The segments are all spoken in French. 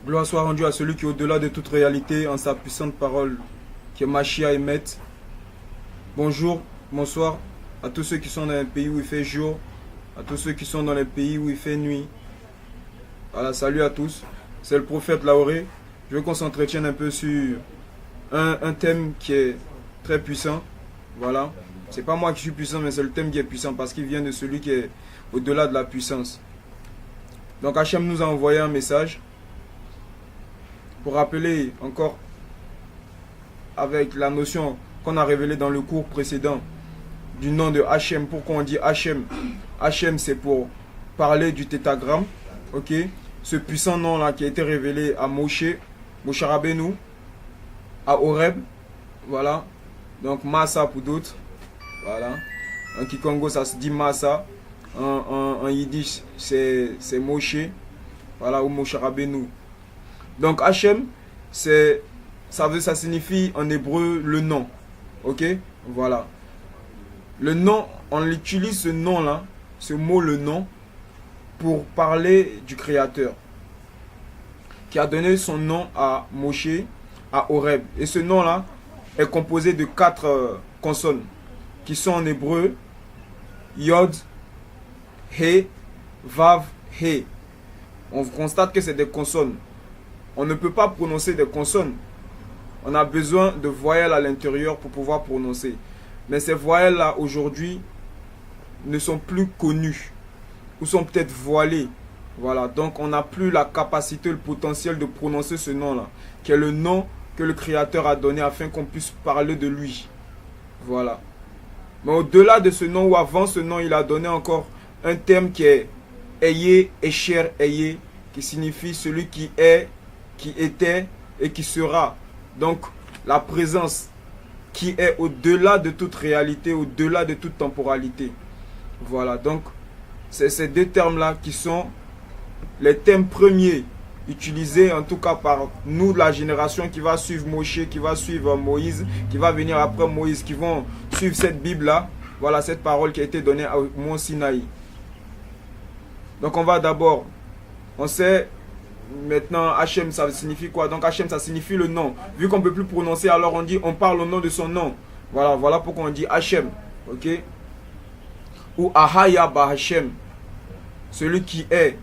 Gloire soit rendue à celui qui est au-delà de toute réalité en sa puissante parole, qui est Machia et Maître. Bonjour, bonsoir à tous ceux qui sont dans les pays où il fait jour, à tous ceux qui sont dans les pays où il fait nuit. Voilà, salut à tous. C'est le prophète Laoré. Je veux qu'on s'entretienne un peu sur un thème qui est très puissant. Voilà. C'est pas moi qui suis puissant, mais c'est le thème qui est puissant parce qu'il vient de celui qui est au-delà de la puissance. Donc Hachem nous a envoyé un message pour rappeler encore avec la notion qu'on a révélée dans le cours précédent du nom de Hachem. Pourquoi on dit Hachem? Hachem, c'est pour parler du tétragramme, ok? Ce puissant nom-là qui a été révélé à Moshe Rabbeinu, à Horeb, voilà. Donc Massa pour d'autres, voilà. En Kikongo, ça se dit Massa. En Yiddish, c'est Moshe, voilà, ou Moshe Rabbeinu. Donc Hachem, ça signifie en hébreu le nom, ok? Voilà. Le nom, on utilise ce nom-là, ce mot le nom, pour parler du Créateur, qui a donné son nom à Moshe, à Horeb. Et ce nom-là est composé de 4 consonnes, qui sont en hébreu, Yod, He, Vav, He. On constate que c'est des consonnes. On ne peut pas prononcer des consonnes. On a besoin de voyelles à l'intérieur pour pouvoir prononcer. Mais ces voyelles-là, aujourd'hui, ne sont plus connues. Ou sont peut-être voilées. Voilà. Donc, on n'a plus la capacité, le potentiel de prononcer ce nom-là. Qui est le nom que le Créateur a donné afin qu'on puisse parler de lui. Voilà. Mais au-delà de ce nom, ou avant ce nom, il a donné encore un terme qui est Ayé, Esher, Ayé, qui signifie celui qui est, qui était et qui sera. Donc, la présence qui est au-delà de toute réalité, au-delà de toute temporalité. Voilà, donc, c'est ces 2 termes-là qui sont les termes premiers utilisés, en tout cas par nous, la génération qui va suivre Moshe, qui va suivre Moïse, qui va venir après Moïse, qui vont suivre cette Bible-là. Voilà, cette parole qui a été donnée au mont Sinaï. Donc, on va d'abord, on sait maintenant Hachem, ça signifie quoi? Donc Hachem, ça signifie le nom. Vu qu'on ne peut plus prononcer, alors on dit, on parle au nom de son nom. Voilà, voilà pourquoi on dit Hachem. Ok? Ou Ahaya Ba Hachem. Celui qui est.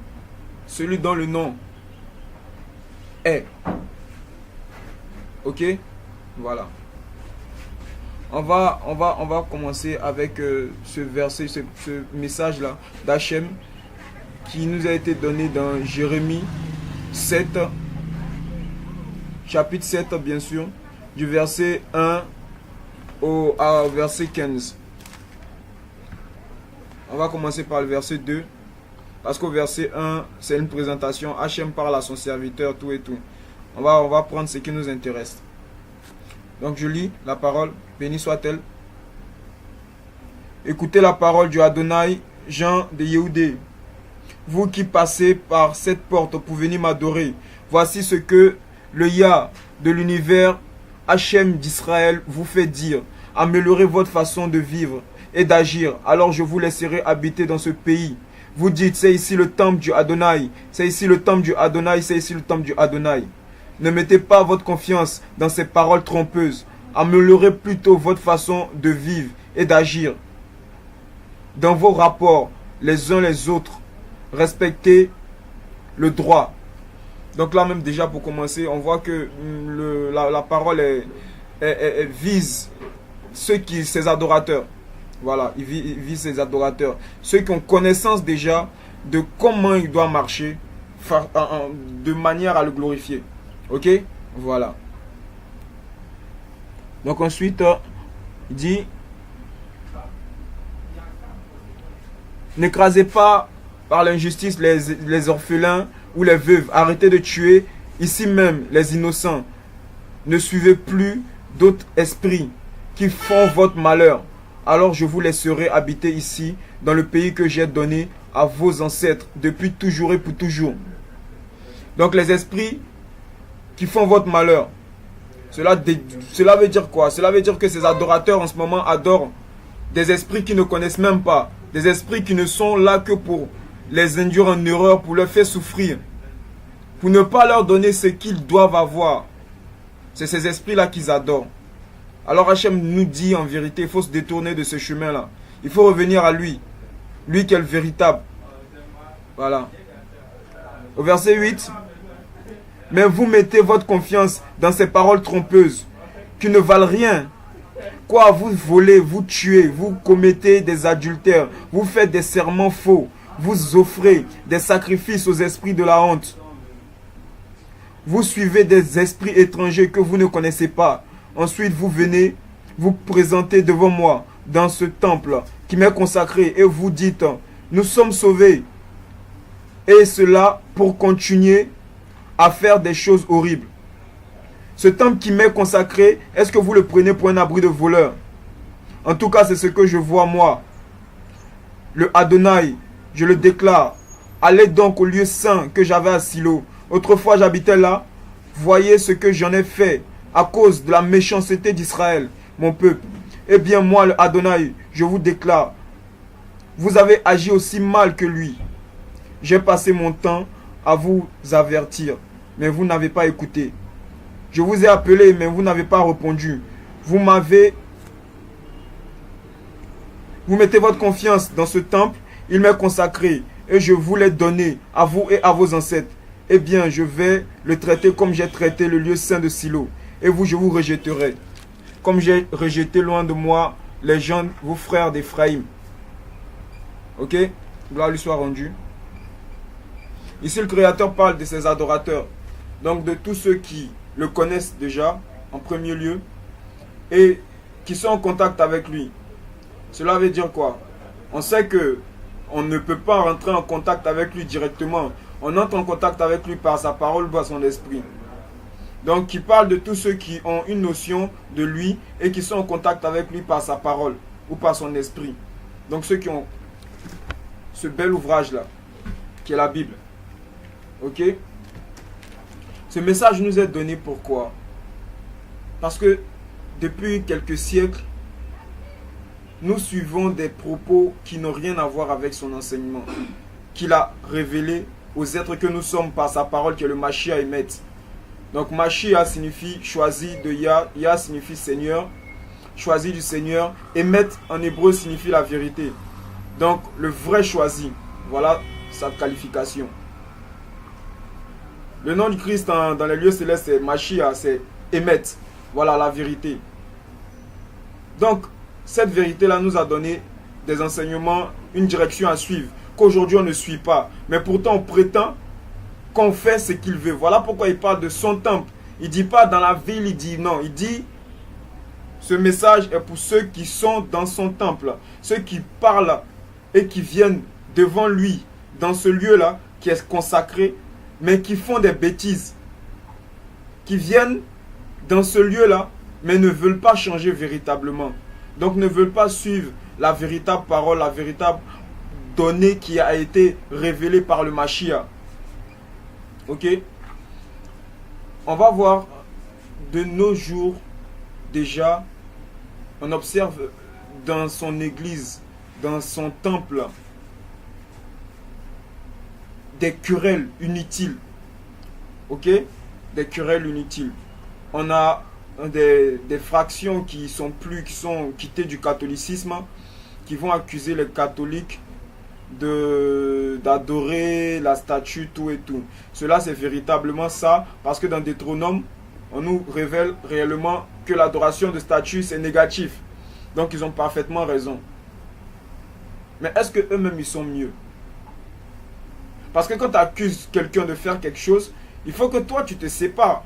Celui dont le nom est. Ok? Voilà. On va commencer avec ce verset, ce message-là d'Hachem qui nous a été donné dans Jérémie 7, chapitre 7 bien sûr, du verset 1 au verset 15. On va commencer par le verset 2, parce qu'au verset 1, c'est une présentation. Hachem parle à son serviteur, tout et tout. On va prendre ce qui nous intéresse. Donc je lis la parole, béni soit-elle. Écoutez la parole du Adonai, Jean de Yehudé. Vous qui passez par cette porte pour venir m'adorer, voici ce que le Yah de l'univers, Hachem d'Israël, vous fait dire. Améliorez votre façon de vivre et d'agir, alors je vous laisserai habiter dans ce pays. Vous dites, c'est ici le temple du Adonai, c'est ici le temple du Adonai, c'est ici le temple du Adonai. Ne mettez pas votre confiance dans ces paroles trompeuses. Améliorez plutôt votre façon de vivre et d'agir. Dans vos rapports, les uns les autres, respectez le droit. Donc là même déjà pour commencer, on voit que la parole vise ses adorateurs. Voilà, il vise ses adorateurs. Ceux qui ont connaissance déjà de comment il doit marcher de manière à le glorifier. Ok? Voilà. Donc ensuite, il dit, n'écrasez pas par l'injustice les orphelins ou les veuves. Arrêtez de tuer ici même les innocents. Ne suivez plus d'autres esprits qui font votre malheur. Alors je vous laisserai habiter ici, dans le pays que j'ai donné à vos ancêtres depuis toujours et pour toujours. Donc les esprits qui font votre malheur, cela veut dire quoi? Cela veut dire que ces adorateurs en ce moment adorent des esprits qui ne connaissent même pas, des esprits qui ne sont là que pour les induire en erreur, pour leur faire souffrir, pour ne pas leur donner ce qu'ils doivent avoir. C'est ces esprits-là qu'ils adorent. Alors Hachem nous dit en vérité, il faut se détourner de ce chemin-là. Il faut revenir à lui. Lui qui est le véritable. Voilà. Au verset 8. Mais vous mettez votre confiance dans ces paroles trompeuses qui ne valent rien. Quoi, vous volez, vous tuez, vous commettez des adultères, vous faites des serments faux, vous offrez des sacrifices aux esprits de la honte. Vous suivez des esprits étrangers que vous ne connaissez pas. Ensuite, vous venez vous présenter devant moi dans ce temple qui m'est consacré et vous dites, nous sommes sauvés. Et cela pour continuer à faire des choses horribles. Ce temple qui m'est consacré, est-ce que vous le prenez pour un abri de voleurs? En tout cas, c'est ce que je vois moi. Le Adonai, je le déclare. Allez donc au lieu saint que j'avais à Silo. Autrefois, j'habitais là. Voyez ce que j'en ai fait à cause de la méchanceté d'Israël, mon peuple. Eh bien, moi, le Adonai, je vous déclare, vous avez agi aussi mal que lui. J'ai passé mon temps à vous avertir, mais vous n'avez pas écouté. Je vous ai appelé, mais vous n'avez pas répondu. Vous mettez votre confiance dans ce temple, il m'est consacré, et je vous l'ai donné à vous et à vos ancêtres. Eh bien, je vais le traiter comme j'ai traité le lieu saint de Silo. Et vous, je vous rejetterai. Comme j'ai rejeté loin de moi les gens, vos frères d'Éphraïm. Ok? Gloire lui soit rendue. Ici, le Créateur parle de ses adorateurs. Donc, de tous ceux qui le connaissent déjà, en premier lieu, et qui sont en contact avec lui. Cela veut dire quoi? On sait que on ne peut pas rentrer en contact avec lui directement. On entre en contact avec lui par sa parole ou par son esprit. Donc, il parle de tous ceux qui ont une notion de lui et qui sont en contact avec lui par sa parole ou par son esprit. Donc, ceux qui ont ce bel ouvrage-là, qui est la Bible. Ok? Ce message nous est donné pourquoi? Parce que depuis quelques siècles, nous suivons des propos qui n'ont rien à voir avec son enseignement, qu'il a révélé aux êtres que nous sommes par sa parole, qui est le Mashiach Emet. Donc Mashiach signifie choisi de Yah, Yah signifie Seigneur, choisi du Seigneur, Emet en hébreu signifie la vérité. Donc le vrai choisi, voilà sa qualification. Le nom du Christ dans les lieux célestes, c'est Mashiach, c'est Emet, voilà la vérité. Donc cette vérité-là nous a donné des enseignements, une direction à suivre, qu'aujourd'hui on ne suit pas. Mais pourtant on prétend qu'on fait ce qu'il veut. Voilà pourquoi il parle de son temple. Il ne dit pas dans la ville, il dit non. Il dit, ce message est pour ceux qui sont dans son temple. Ceux qui parlent et qui viennent devant lui, dans ce lieu-là, qui est consacré, mais qui font des bêtises. Qui viennent dans ce lieu-là, mais ne veulent pas changer véritablement. Donc ne veulent pas suivre la véritable parole, la véritable donnée qui a été révélée par le Mashiach. Ok? On va voir de nos jours déjà, on observe dans son église, dans son temple, des querelles inutiles. Ok? Des querelles inutiles. On a des fractions qui sont quittées du catholicisme, qui vont accuser les catholiques d'adorer la statue, tout et tout. Cela, c'est véritablement ça, parce que dans Deutéronome, on nous révèle réellement que l'adoration de statues, c'est négatif. Donc, ils ont parfaitement raison. Mais est-ce qu'eux-mêmes, ils sont mieux? Parce que quand tu accuses quelqu'un de faire quelque chose, il faut que toi, tu te sépares.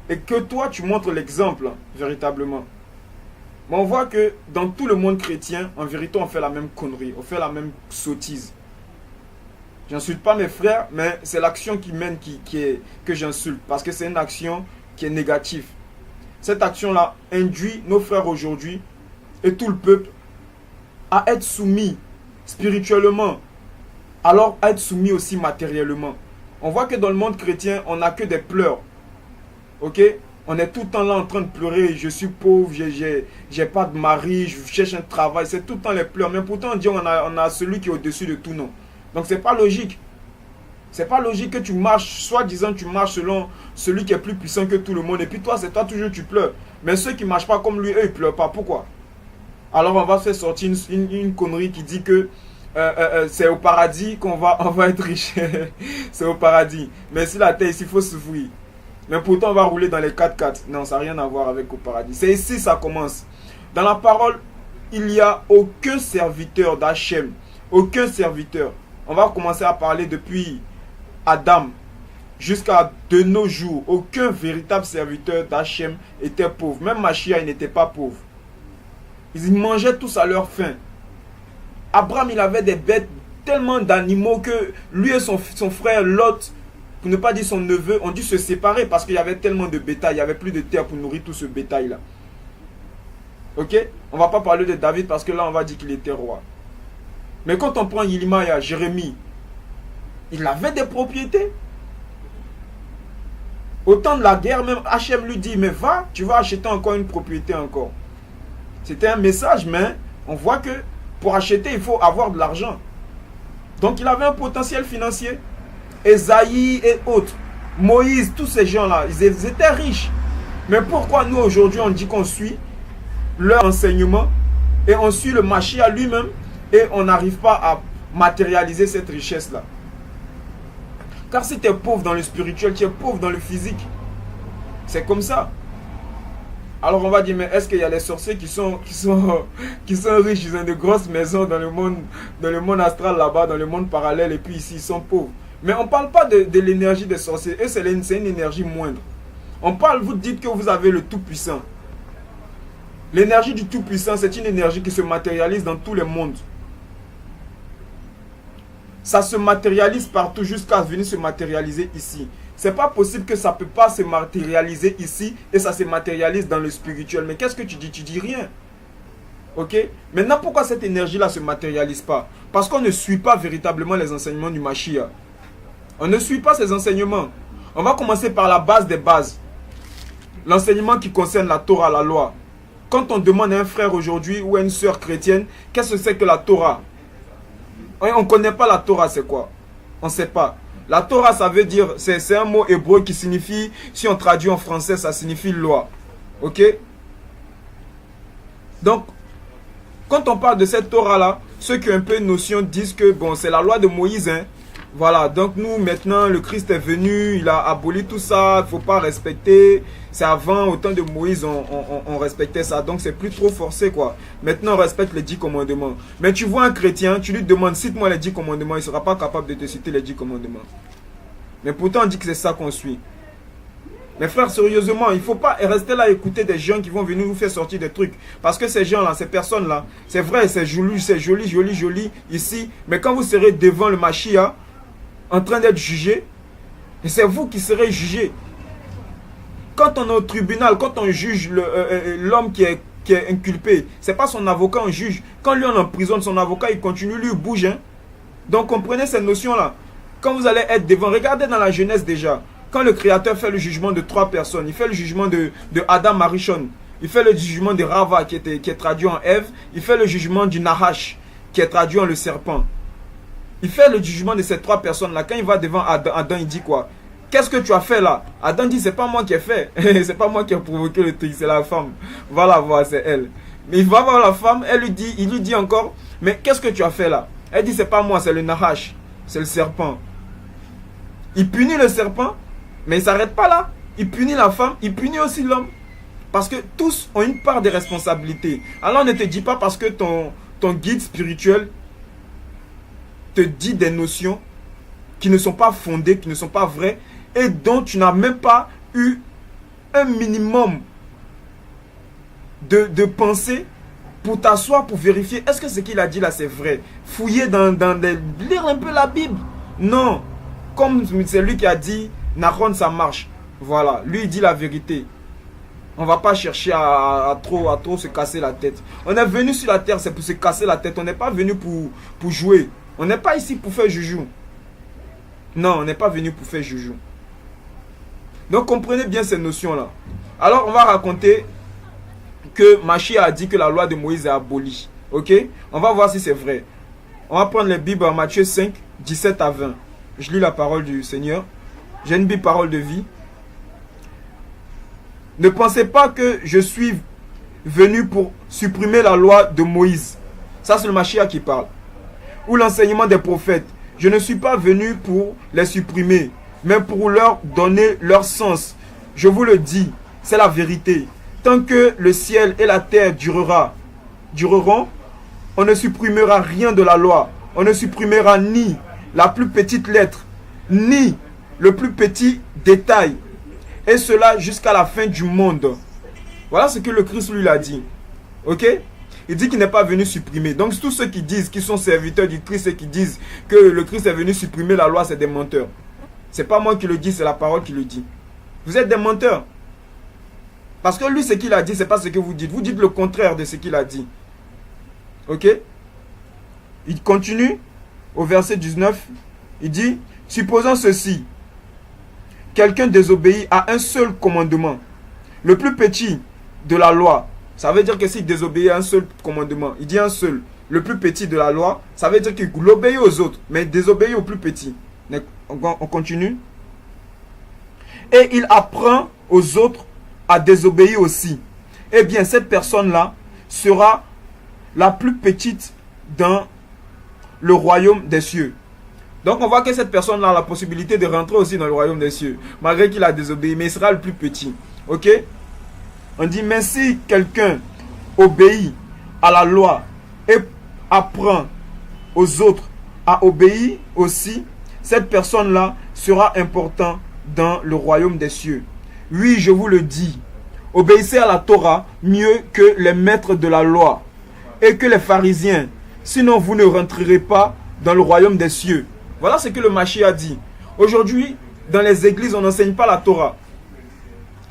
Et que toi, tu montres l'exemple, véritablement. Mais on voit que dans tout le monde chrétien, en vérité, on fait la même connerie. On fait la même sottise. J'insulte pas mes frères, mais c'est l'action qui mène que j'insulte. Parce que c'est une action qui est négative. Cette action-là induit nos frères aujourd'hui et tout le peuple à être soumis spirituellement. Alors à être soumis aussi matériellement. On voit que dans le monde chrétien, on n'a que des pleurs. Ok? On est tout le temps là en train de pleurer. Je suis pauvre, j'ai pas de mari, je cherche un travail. C'est tout le temps les pleurs. Mais pourtant, on dit on a celui qui est au-dessus de tout nom. Donc, c'est pas logique. C'est pas logique que tu marches, soi-disant tu marches selon celui qui est plus puissant que tout le monde. Et puis toi, c'est toi toujours tu pleures. Mais ceux qui ne marchent pas comme lui, eux, ils pleurent pas. Pourquoi? Alors on va faire sortir une connerie qui dit que c'est au paradis on va être riche. C'est au paradis. Mais si la terre ici, il faut souffrir. Mais pourtant, on va rouler dans les 4x4. Non, ça n'a rien à voir avec au paradis. C'est ici ça commence. Dans la parole, il n'y a aucun serviteur d'Hachem. Aucun serviteur. On va commencer à parler depuis Adam jusqu'à de nos jours. Aucun véritable serviteur d'Hachem était pauvre. Même Mashiach, il n'était pas pauvre. Ils mangeaient tous à leur faim. Abraham, il avait des bêtes, tellement d'animaux que lui et son frère Lot, pour ne pas dire son neveu, ont dû se séparer parce qu'il y avait tellement de bétail. Il n'y avait plus de terre pour nourrir tout ce bétail-là. Ok? On ne va pas parler de David parce que là, on va dire qu'il était roi. Mais quand on prend Yilmaya, Jérémie, il avait des propriétés. Au temps de la guerre, même Hachem lui dit, mais va, tu vas acheter encore une propriété encore. C'était un message, mais on voit que pour acheter, il faut avoir de l'argent. Donc il avait un potentiel financier. Esaïe et autres, Moïse, tous ces gens-là, ils étaient riches. Mais pourquoi nous aujourd'hui on dit qu'on suit leur enseignement et on suit le Mashiach lui-même et on n'arrive pas à matérialiser cette richesse-là? Car si tu es pauvre dans le spirituel, tu es pauvre dans le physique. C'est comme ça. Alors on va dire, mais est-ce qu'il y a les sorciers qui sont riches, ils ont de grosses maisons dans le monde astral là-bas, dans le monde parallèle, et puis ici ils sont pauvres? Mais on ne parle pas de l'énergie des sorciers. Eux, c'est une énergie moindre. On parle, vous dites que vous avez le Tout-Puissant. L'énergie du Tout-Puissant, c'est une énergie qui se matérialise dans tous les mondes. Ça se matérialise partout jusqu'à venir se matérialiser ici. C'est pas possible que ça ne peut pas se matérialiser ici et ça se matérialise dans le spirituel. Mais qu'est-ce que tu dis? Tu dis rien. Ok? Maintenant, pourquoi cette énergie-là ne se matérialise pas? Parce qu'on ne suit pas véritablement les enseignements du Mashiach. On ne suit pas ces enseignements. On va commencer par la base des bases. L'enseignement qui concerne la Torah, la loi. Quand on demande à un frère aujourd'hui ou à une sœur chrétienne, qu'est-ce que c'est que la Torah? On ne connaît pas la Torah, c'est quoi? On ne sait pas. La Torah, ça veut dire, c'est un mot hébreu qui signifie, si on traduit en français, ça signifie loi. Ok? Donc, quand on parle de cette Torah-là, ceux qui ont un peu une notion disent que, bon, c'est la loi de Moïse, hein. Voilà, donc nous, maintenant, le Christ est venu, il a aboli tout ça, il ne faut pas respecter. C'est avant, au temps de Moïse, on respectait ça, donc c'est plus trop forcé, quoi. Maintenant, on respecte les 10 commandements. Mais tu vois un chrétien, tu lui demandes, cite-moi les 10 commandements, il ne sera pas capable de te citer les 10 commandements. Mais pourtant, on dit que c'est ça qu'on suit. Mais frère, sérieusement, il ne faut pas rester là à écouter des gens qui vont venir vous faire sortir des trucs. Parce que ces gens-là, ces personnes-là, c'est vrai, c'est joli, joli ici. Mais quand vous serez devant le Mashiach, en train d'être jugé, et c'est vous qui serez jugé. Quand on est au tribunal, quand on juge l'homme qui est inculpé, c'est pas son avocat on juge. Quand lui on emprisonne, son avocat il continue, lui il bouge. Hein. Donc comprenez cette notion-là. Quand vous allez être devant, regardez dans la Genèse déjà. Quand le Créateur fait le jugement de 3 personnes, il fait le jugement de Adam Arishon, il fait le jugement de Rava qui est traduit en Ève, il fait le jugement du Nahash qui est traduit en le serpent. Il fait le jugement de ces 3 personnes-là. Quand il va devant Adam, il dit quoi? Qu'est-ce que tu as fait là? Adam dit, c'est pas moi qui ai fait. C'est pas moi qui ai provoqué le truc, c'est la femme. Voilà, c'est elle. Mais il va voir la femme, il lui dit encore, mais qu'est-ce que tu as fait là? Elle dit, c'est pas moi, c'est le Nahash. C'est le serpent. Il punit le serpent, mais il ne s'arrête pas là. Il punit la femme, il punit aussi l'homme. Parce que tous ont une part de responsabilité. Alors ne te dis pas parce que ton guide spirituel te dit des notions qui ne sont pas fondées, qui ne sont pas vraies et dont tu n'as même pas eu un minimum de pensée pour t'asseoir, pour vérifier est-ce que ce qu'il a dit là c'est vrai. Fouiller lire un peu la Bible. Non, comme c'est lui qui a dit Nahon ça marche. Voilà, lui il dit la vérité. On ne va pas chercher à trop se casser la tête. On est venu sur la terre, c'est pour se casser la tête. On n'est pas venu pour jouer. On n'est pas ici pour faire joujou. Non, on n'est pas venu pour faire joujou. Donc comprenez bien ces notions-là. Alors on va raconter que Mashiach a dit que la loi de Moïse est abolie. Ok? On va voir si c'est vrai. On va prendre les Bibles en Matthieu 5, 17 à 20. je lis la parole du Seigneur. J'ai une Bible parole de vie. Ne pensez pas que je suis venu pour supprimer la loi de Moïse. Ça, c'est le Mashiach qui parle. Ou l'enseignement des prophètes. Je ne suis pas venu pour les supprimer, mais pour leur donner leur sens. Je vous le dis, c'est la vérité. Tant que le ciel et la terre dureront, on ne supprimera rien de la loi. On ne supprimera ni la plus petite lettre, ni le plus petit détail. Et cela jusqu'à la fin du monde. Voilà ce que le Christ lui a dit. Ok? Il dit qu'il n'est pas venu supprimer. Donc tous ceux qui disent qu'ils sont serviteurs du Christ et qui disent que le Christ est venu supprimer la loi, c'est des menteurs. C'est pas moi qui le dis, c'est la parole qui le dit. Vous êtes des menteurs. Parce que lui, ce qu'il a dit, c'est pas ce que vous dites. Vous dites le contraire de ce qu'il a dit. Ok? Il continue au verset 19. Il dit, supposons ceci. Quelqu'un désobéit à un seul commandement. Le plus petit de la loi. Ça veut dire que s'il désobéit à un seul commandement, il dit un seul, le plus petit de la loi, ça veut dire qu'il obéit aux autres, mais il désobéit au plus petit. On continue. Et il apprend aux autres à désobéir aussi. Eh bien, cette personne-là sera la plus petite dans le royaume des cieux. Donc, on voit que cette personne-là a la possibilité de rentrer aussi dans le royaume des cieux, malgré qu'il a désobéi, mais il sera le plus petit. Ok? On dit, mais si quelqu'un obéit à la loi et apprend aux autres à obéir aussi, cette personne-là sera importante dans le royaume des cieux. Oui, je vous le dis, obéissez à la Torah mieux que les maîtres de la loi et que les pharisiens, sinon vous ne rentrerez pas dans le royaume des cieux. Voilà ce que le Mashiach a dit. Aujourd'hui, dans les églises, on n'enseigne pas la Torah.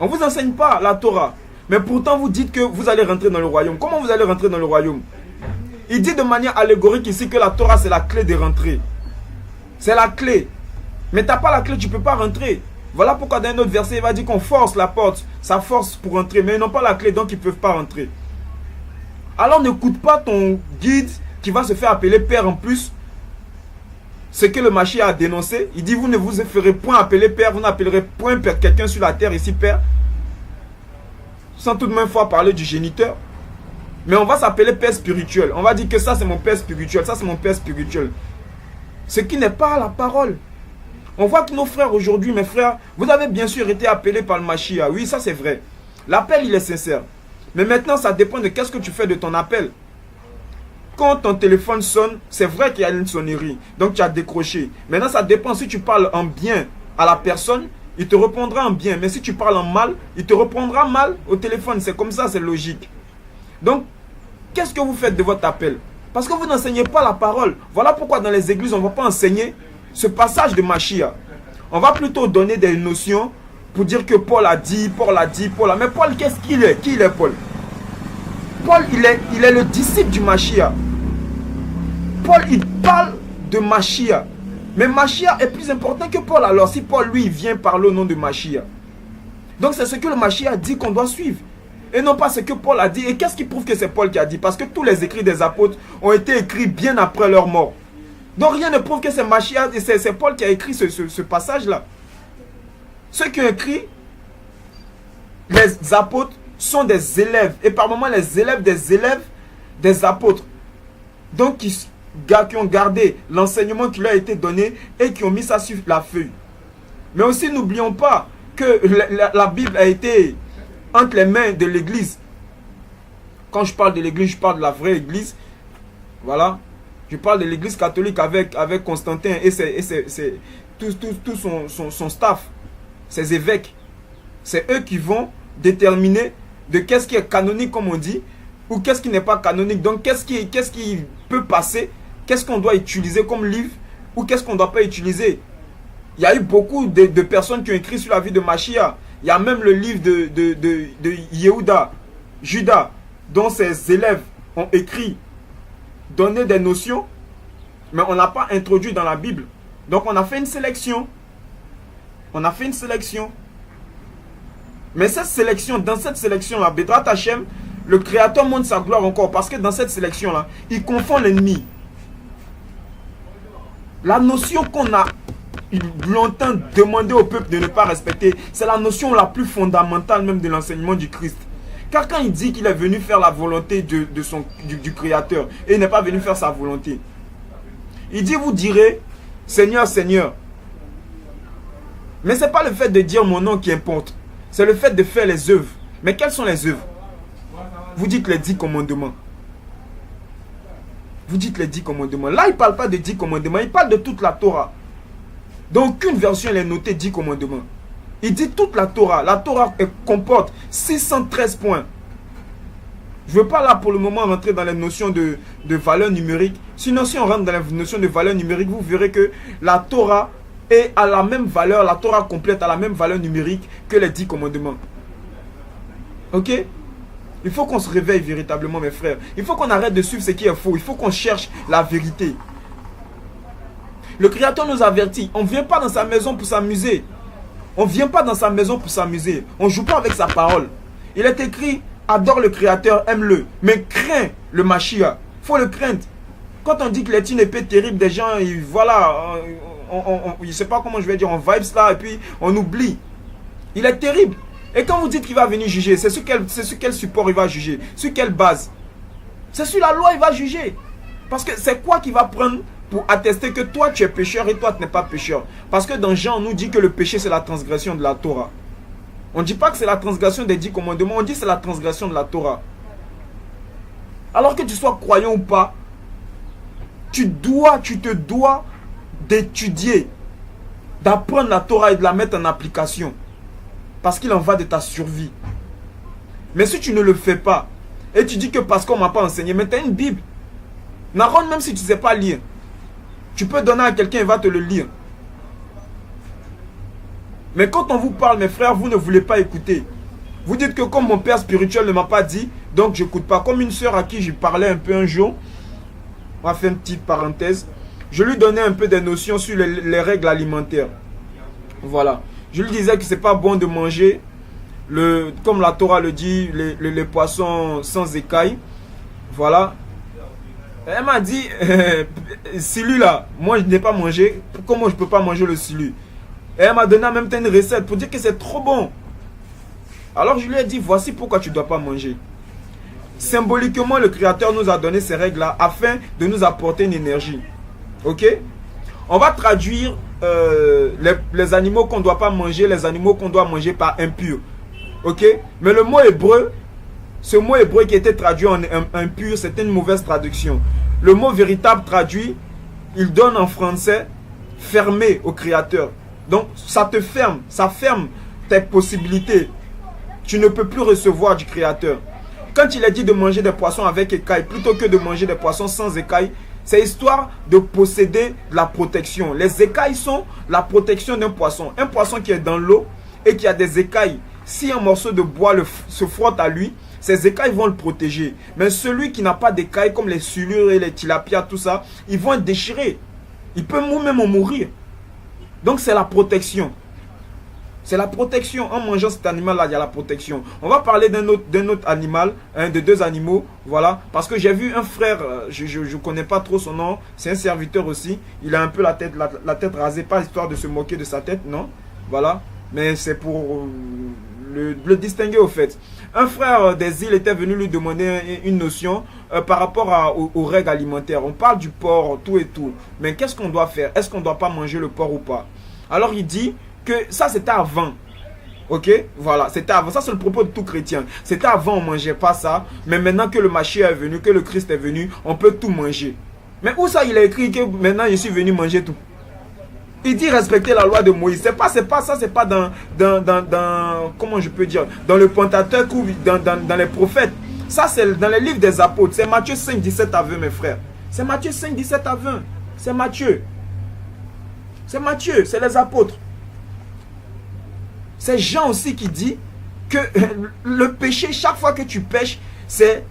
On ne vous enseigne pas la Torah. Mais pourtant, vous dites que vous allez rentrer dans le royaume. Comment vous allez rentrer dans le royaume? Il dit de manière allégorique ici que la Torah, c'est la clé de rentrer. C'est la clé. Mais tu n'as pas la clé, tu ne peux pas rentrer. Voilà pourquoi dans un autre verset, il va dire qu'on force la porte. Ça force pour rentrer. Mais ils n'ont pas la clé, donc ils ne peuvent pas rentrer. Alors n'écoute pas ton guide qui va se faire appeler père en plus. Ce que le Mashiach a dénoncé. Il dit, vous ne vous ferez point appeler père. Vous n'appellerez point quelqu'un sur la terre ici père. Sans tout de même fois parler du géniteur. Mais on va s'appeler père spirituel. On va dire que ça c'est mon père spirituel. Ça c'est mon père spirituel. Ce qui n'est pas la parole. On voit que nos frères aujourd'hui, mes frères, vous avez bien sûr été appelés par le Mashiach. Oui, ça c'est vrai. L'appel il est sincère. Mais maintenant ça dépend de qu'est-ce que tu fais de ton appel. Quand ton téléphone sonne, c'est vrai qu'il y a une sonnerie. Donc tu as décroché. Maintenant ça dépend si tu parles en bien à la personne. Il te répondra en bien. Mais si tu parles en mal, il te répondra mal au téléphone. C'est comme ça, c'est logique. Donc, qu'est-ce que vous faites de votre appel? Parce que vous n'enseignez pas la parole. Voilà pourquoi dans les églises, on ne va pas enseigner ce passage de Mashiach. On va plutôt donner des notions pour dire que Paul a dit, Paul a dit, Paul a... Mais Paul, qu'est-ce qu'il est? Qui il est Paul? Paul, il est le disciple du Mashiach. Paul, il parle de Mashiach. Mais Mashiach est plus important que Paul. Alors si Paul, lui, vient parler au nom de Mashiach. Donc c'est ce que le Mashiach dit qu'on doit suivre. Et non pas ce que Paul a dit. Et qu'est-ce qui prouve que c'est Paul qui a dit? Parce que tous les écrits des apôtres ont été écrits bien après leur mort. Donc rien ne prouve que c'est Mashiach et c'est Paul qui a écrit ce passage-là. Ceux qui ont écrit les apôtres sont des élèves. Et par moments les élèves des apôtres. Donc qui ont gardé l'enseignement qui leur a été donné et qui ont mis ça sur la feuille. Mais aussi n'oublions pas que la Bible a été entre les mains de l'église. Quand je parle de l'église, je parle de la vraie église. Voilà. Je parle de l'église catholique avec Constantin et tout son staff, ses évêques. C'est eux qui vont déterminer de qu'est-ce qui est canonique comme on dit ou qu'est-ce qui n'est pas canonique. Donc qu'est-ce qui peut passer. Qu'est-ce qu'on doit utiliser comme livre ou qu'est-ce qu'on ne doit pas utiliser? Il y a eu beaucoup de personnes qui ont écrit sur la vie de Mashiach. Il y a même le livre de Yehuda, Judas, dont ses élèves ont écrit, donné des notions, mais on n'a pas introduit dans la Bible. Donc on a fait une sélection. On a fait une sélection. Mais cette sélection, dans cette sélection-là, Bedrat Hashem, le Créateur montre sa gloire encore. Parce que dans cette sélection-là, il confond l'ennemi. La notion qu'on a longtemps demandé au peuple de ne pas respecter. C'est la notion la plus fondamentale même de l'enseignement du Christ. Car quand il dit qu'il est venu faire la volonté du Créateur, et il n'est pas venu faire sa volonté. Il dit, vous direz, Seigneur, Seigneur. Mais ce n'est pas le fait de dire mon nom qui importe. C'est le fait de faire les œuvres. Mais quelles sont les œuvres? Vous dites les 10 commandements. Vous dites les 10 commandements. Là, il ne parle pas de 10 commandements. Il parle de toute la Torah. Dans aucune version, il est noté 10 commandements. Il dit toute la Torah. La Torah comporte 613 points. Je ne veux pas là pour le moment rentrer dans les notions de valeur numérique. Sinon, si on rentre dans les notions de valeur numérique, vous verrez que la Torah est à la même valeur, la Torah complète à la même valeur numérique que les 10 commandements. Ok? Il faut qu'on se réveille véritablement, mes frères. Il faut qu'on arrête de suivre ce qui est faux. Il faut qu'on cherche la vérité. Le Créateur nous avertit. On ne vient pas dans sa maison pour s'amuser. On ne vient pas dans sa maison pour s'amuser. On ne joue pas avec sa parole. Il est écrit, adore le Créateur, aime-le. Mais crains le Mashiach. Il faut le craindre. Quand on dit qu'il est une épée terrible, des gens, voilà, je ne sais pas comment je vais dire, on vibes là et puis on oublie. Il est terrible. Et quand vous dites qu'il va venir juger, c'est sur quel support il va juger? Sur quelle base? C'est sur la loi il va juger. Parce que c'est quoi qu'il va prendre pour attester que toi tu es pécheur et toi tu n'es pas pécheur? Parce que dans Jean on nous dit que le péché c'est la transgression de la Torah. On ne dit pas que c'est la transgression des 10 commandements, on dit que c'est la transgression de la Torah. Alors que tu sois croyant ou pas, tu te dois d'étudier, d'apprendre la Torah et de la mettre en application. Parce qu'il en va de ta survie. Mais si tu ne le fais pas, et tu dis que parce qu'on ne m'a pas enseigné, mais tu as une Bible. Naron, même si tu ne sais pas lire, tu peux donner à quelqu'un, il va te le lire. Mais quand on vous parle, mes frères, vous ne voulez pas écouter. Vous dites que comme mon père spirituel ne m'a pas dit, donc je n'écoute pas. Comme une soeur à qui je parlais un peu un jour, on va faire une petite parenthèse, je lui donnais un peu des notions sur les règles alimentaires. Voilà. Je lui disais que ce n'est pas bon de manger, comme la Torah le dit, les poissons sans écailles. Voilà. Elle m'a dit, celui-là, moi je n'ai pas mangé, comment je ne peux pas manger le silu? Et elle m'a donné en même temps une recette pour dire que c'est trop bon. Alors je lui ai dit, voici pourquoi tu ne dois pas manger. Symboliquement, le Créateur nous a donné ces règles-là afin de nous apporter une énergie. Ok? On va traduire les animaux qu'on ne doit pas manger, les animaux qu'on doit manger par impur. Ok? Mais le mot hébreu, ce mot hébreu qui était traduit en impur, c'était une mauvaise traduction. Le mot véritable traduit, il donne en français fermé au Créateur. Donc ça te ferme, ça ferme tes possibilités. Tu ne peux plus recevoir du Créateur. Quand il est dit de manger des poissons avec écailles, plutôt que de manger des poissons sans écailles, c'est histoire de posséder la protection. Les écailles sont la protection d'un poisson. Un poisson qui est dans l'eau et qui a des écailles, si un morceau de bois se frotte à lui, ces écailles vont le protéger. Mais celui qui n'a pas d'écailles, comme les sulures et les tilapias, tout ça, ils vont être déchirés. Il peut même en mourir. Donc c'est la protection. C'est la protection. En mangeant cet animal-là, il y a la protection. On va parler d'un autre animal, de deux animaux. Voilà. Parce que j'ai vu un frère, je ne connais pas trop son nom. C'est un serviteur aussi. Il a un peu la tête rasée. Pas histoire de se moquer de sa tête, non. Voilà. Mais c'est pour le distinguer au fait. Un frère des îles était venu lui demander une notion par rapport aux règles alimentaires. On parle du porc, tout et tout. Mais qu'est-ce qu'on doit faire? Est-ce qu'on ne doit pas manger le porc ou pas? Alors il dit que ça c'était avant. Ok? Voilà, c'était avant. Ça c'est le propos de tout chrétien. C'était avant, on ne mangeait pas ça. Mais maintenant que le Mashiach est venu, que le Christ est venu, on peut tout manger. Mais où ça il a écrit que maintenant je suis venu manger tout? Il dit respecter la loi de Moïse. C'est pas ça, c'est pas dans comment je peux dire, dans le Pentateuque ou dans les prophètes. Ça c'est dans les livres des apôtres. C'est Matthieu 5, 17 à 20, mes frères. C'est Matthieu 5, 17 à 20. C'est Matthieu. C'est Matthieu, c'est les apôtres. C'est Jean aussi qui dit que le péché, chaque fois que tu pêches, c'est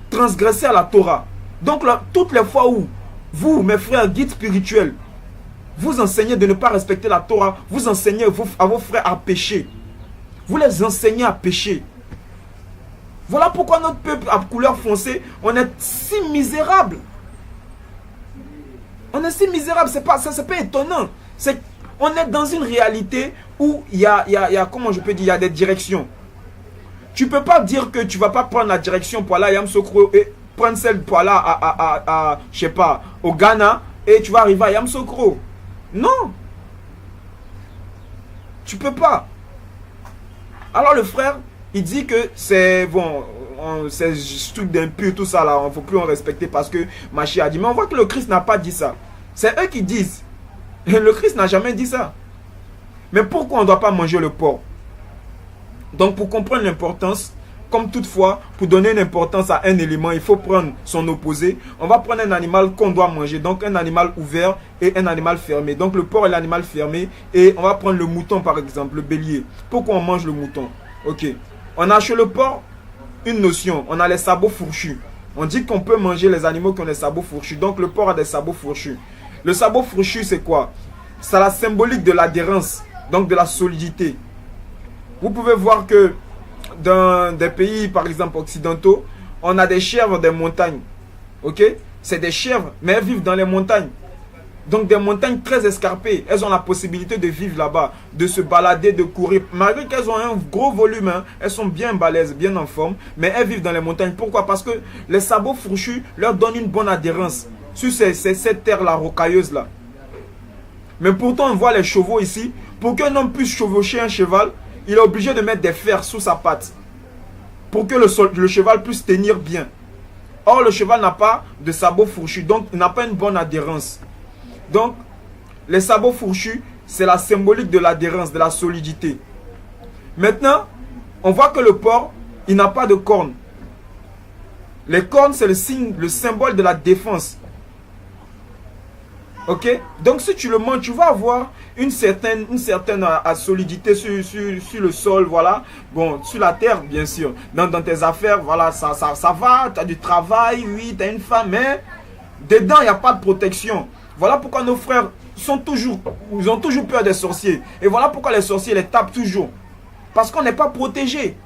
transgresser à la Torah. Donc là, toutes les fois où vous, mes frères guides spirituels, vous enseignez de ne pas respecter la Torah, vous enseignez à vos frères à pécher. Vous les enseignez à pécher. Voilà pourquoi notre peuple à couleur foncée, on est si misérable. On est si misérable, c'est pas étonnant. On est dans une réalité où il y a, comment je peux dire, il y a des directions. Tu ne peux pas dire que tu ne vas pas prendre la direction pour aller à Yamoussoukro et prendre celle pour aller je sais pas, au Ghana et tu vas arriver à Yamoussoukro. Non. Tu peux pas. Alors le frère, il dit que c'est bon, c'est truc d'impur, tout ça là, il ne faut plus en respecter parce que Mashiach a dit. Mais on voit que le Christ n'a pas dit ça. C'est eux qui disent. Le Christ n'a jamais dit ça. Mais pourquoi on ne doit pas manger le porc? Donc pour comprendre l'importance, comme toutefois, pour donner une importance à un élément, il faut prendre son opposé. On va prendre un animal qu'on doit manger, donc un animal ouvert et un animal fermé. Donc le porc est l'animal fermé et on va prendre le mouton par exemple, le bélier. Pourquoi on mange le mouton? Ok. On a chez le porc une notion, on a les sabots fourchus. On dit qu'on peut manger les animaux qui ont des sabots fourchus. Donc le porc a des sabots fourchus. Le sabot fourchu c'est quoi? C'est la symbolique de l'adhérence, donc de la solidité. Vous pouvez voir que dans des pays, par exemple, occidentaux, on a des chèvres des montagnes. Ok? C'est des chèvres, mais elles vivent dans les montagnes. Donc des montagnes très escarpées. Elles ont la possibilité de vivre là-bas, de se balader, de courir. Malgré qu'elles ont un gros volume, hein, elles sont bien balèzes, bien en forme, mais elles vivent dans les montagnes. Pourquoi? Parce que les sabots fourchus leur donnent une bonne adhérence sur cette terre-là, rocailleuse-là. Mais pourtant, on voit les chevaux ici. Pour qu'un homme puisse chevaucher un cheval, il est obligé de mettre des fers sous sa patte pour que le cheval puisse tenir bien. Or, le cheval n'a pas de sabots fourchus, donc il n'a pas une bonne adhérence. Donc, les sabots fourchus, c'est la symbolique de l'adhérence, de la solidité. Maintenant, on voit que le porc, il n'a pas de cornes. Les cornes, c'est le signe, le symbole de la défense. Ok? Donc si tu le manges, tu vas avoir une certaine solidité sur le sol, voilà. Bon, sur la terre, bien sûr. Dans tes affaires, voilà, ça va. Tu as du travail, oui, tu as une femme, mais dedans, il n'y a pas de protection. Voilà pourquoi nos frères ils ont toujours peur des sorciers. Et voilà pourquoi les sorciers les tapent toujours. Parce qu'on n'est pas protégé.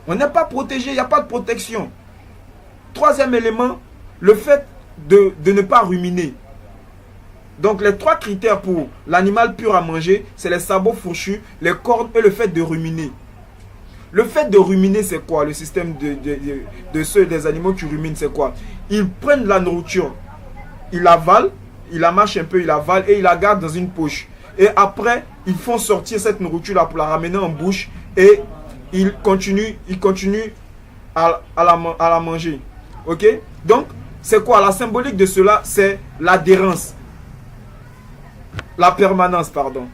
On n'est pas protégé, il n'y a pas de protection. Troisième élément, le fait de ne pas ruminer. Donc les trois critères pour l'animal pur à manger, c'est les sabots fourchus, les cornes et le fait de ruminer. Le fait de ruminer, c'est quoi? Le système de ceux des animaux qui ruminent, c'est quoi? Ils prennent la nourriture, ils l'avalent, ils la mâchent un peu, ils l'avalent et ils la gardent dans une poche. Et après, ils font sortir cette nourriture-là pour la ramener en bouche et ils continuent à la manger. Ok? Donc, c'est quoi? La symbolique de cela, c'est l'adhérence. La permanence, pardon.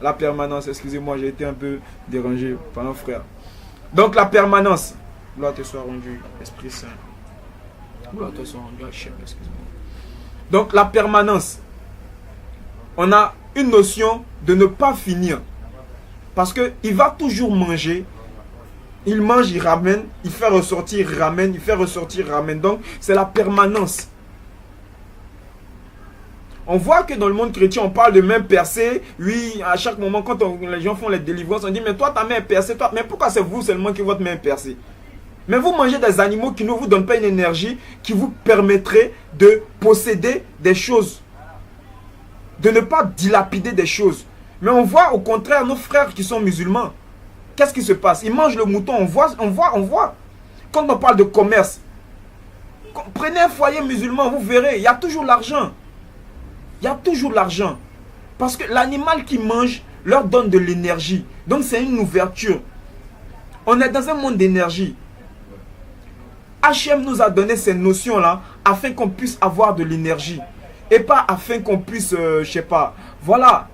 La permanence, excusez-moi, j'ai été un peu dérangé par un frère. Donc la permanence. Gloire te soit rendue, Esprit Saint. Gloire te soit rendue, Hachem, excusez-moi. Donc la permanence. On a une notion de ne pas finir. Parce qu'il va toujours manger. Il mange, il ramène, il fait ressortir, il ramène, il fait ressortir, il ramène. Donc c'est la permanence. On voit que dans le monde chrétien, on parle de main percée. Oui, à chaque moment, quand les gens font les délivrances, on dit, mais toi, ta main est percée. Toi, mais pourquoi c'est vous seulement qui votre main est percée? Mais vous mangez des animaux qui ne vous donnent pas une énergie qui vous permettrait de posséder des choses. De ne pas dilapider des choses. Mais on voit au contraire nos frères qui sont musulmans. Qu'est-ce qui se passe? Ils mangent le mouton. On voit. Quand on parle de commerce, prenez un foyer musulman, vous verrez, il y a toujours l'argent. Il y a toujours l'argent. Parce que l'animal qui mange leur donne de l'énergie. Donc c'est une ouverture. On est dans un monde d'énergie. Hachem nous a donné ces notions-là afin qu'on puisse avoir de l'énergie. Et pas afin qu'on puisse, je sais pas. Voilà.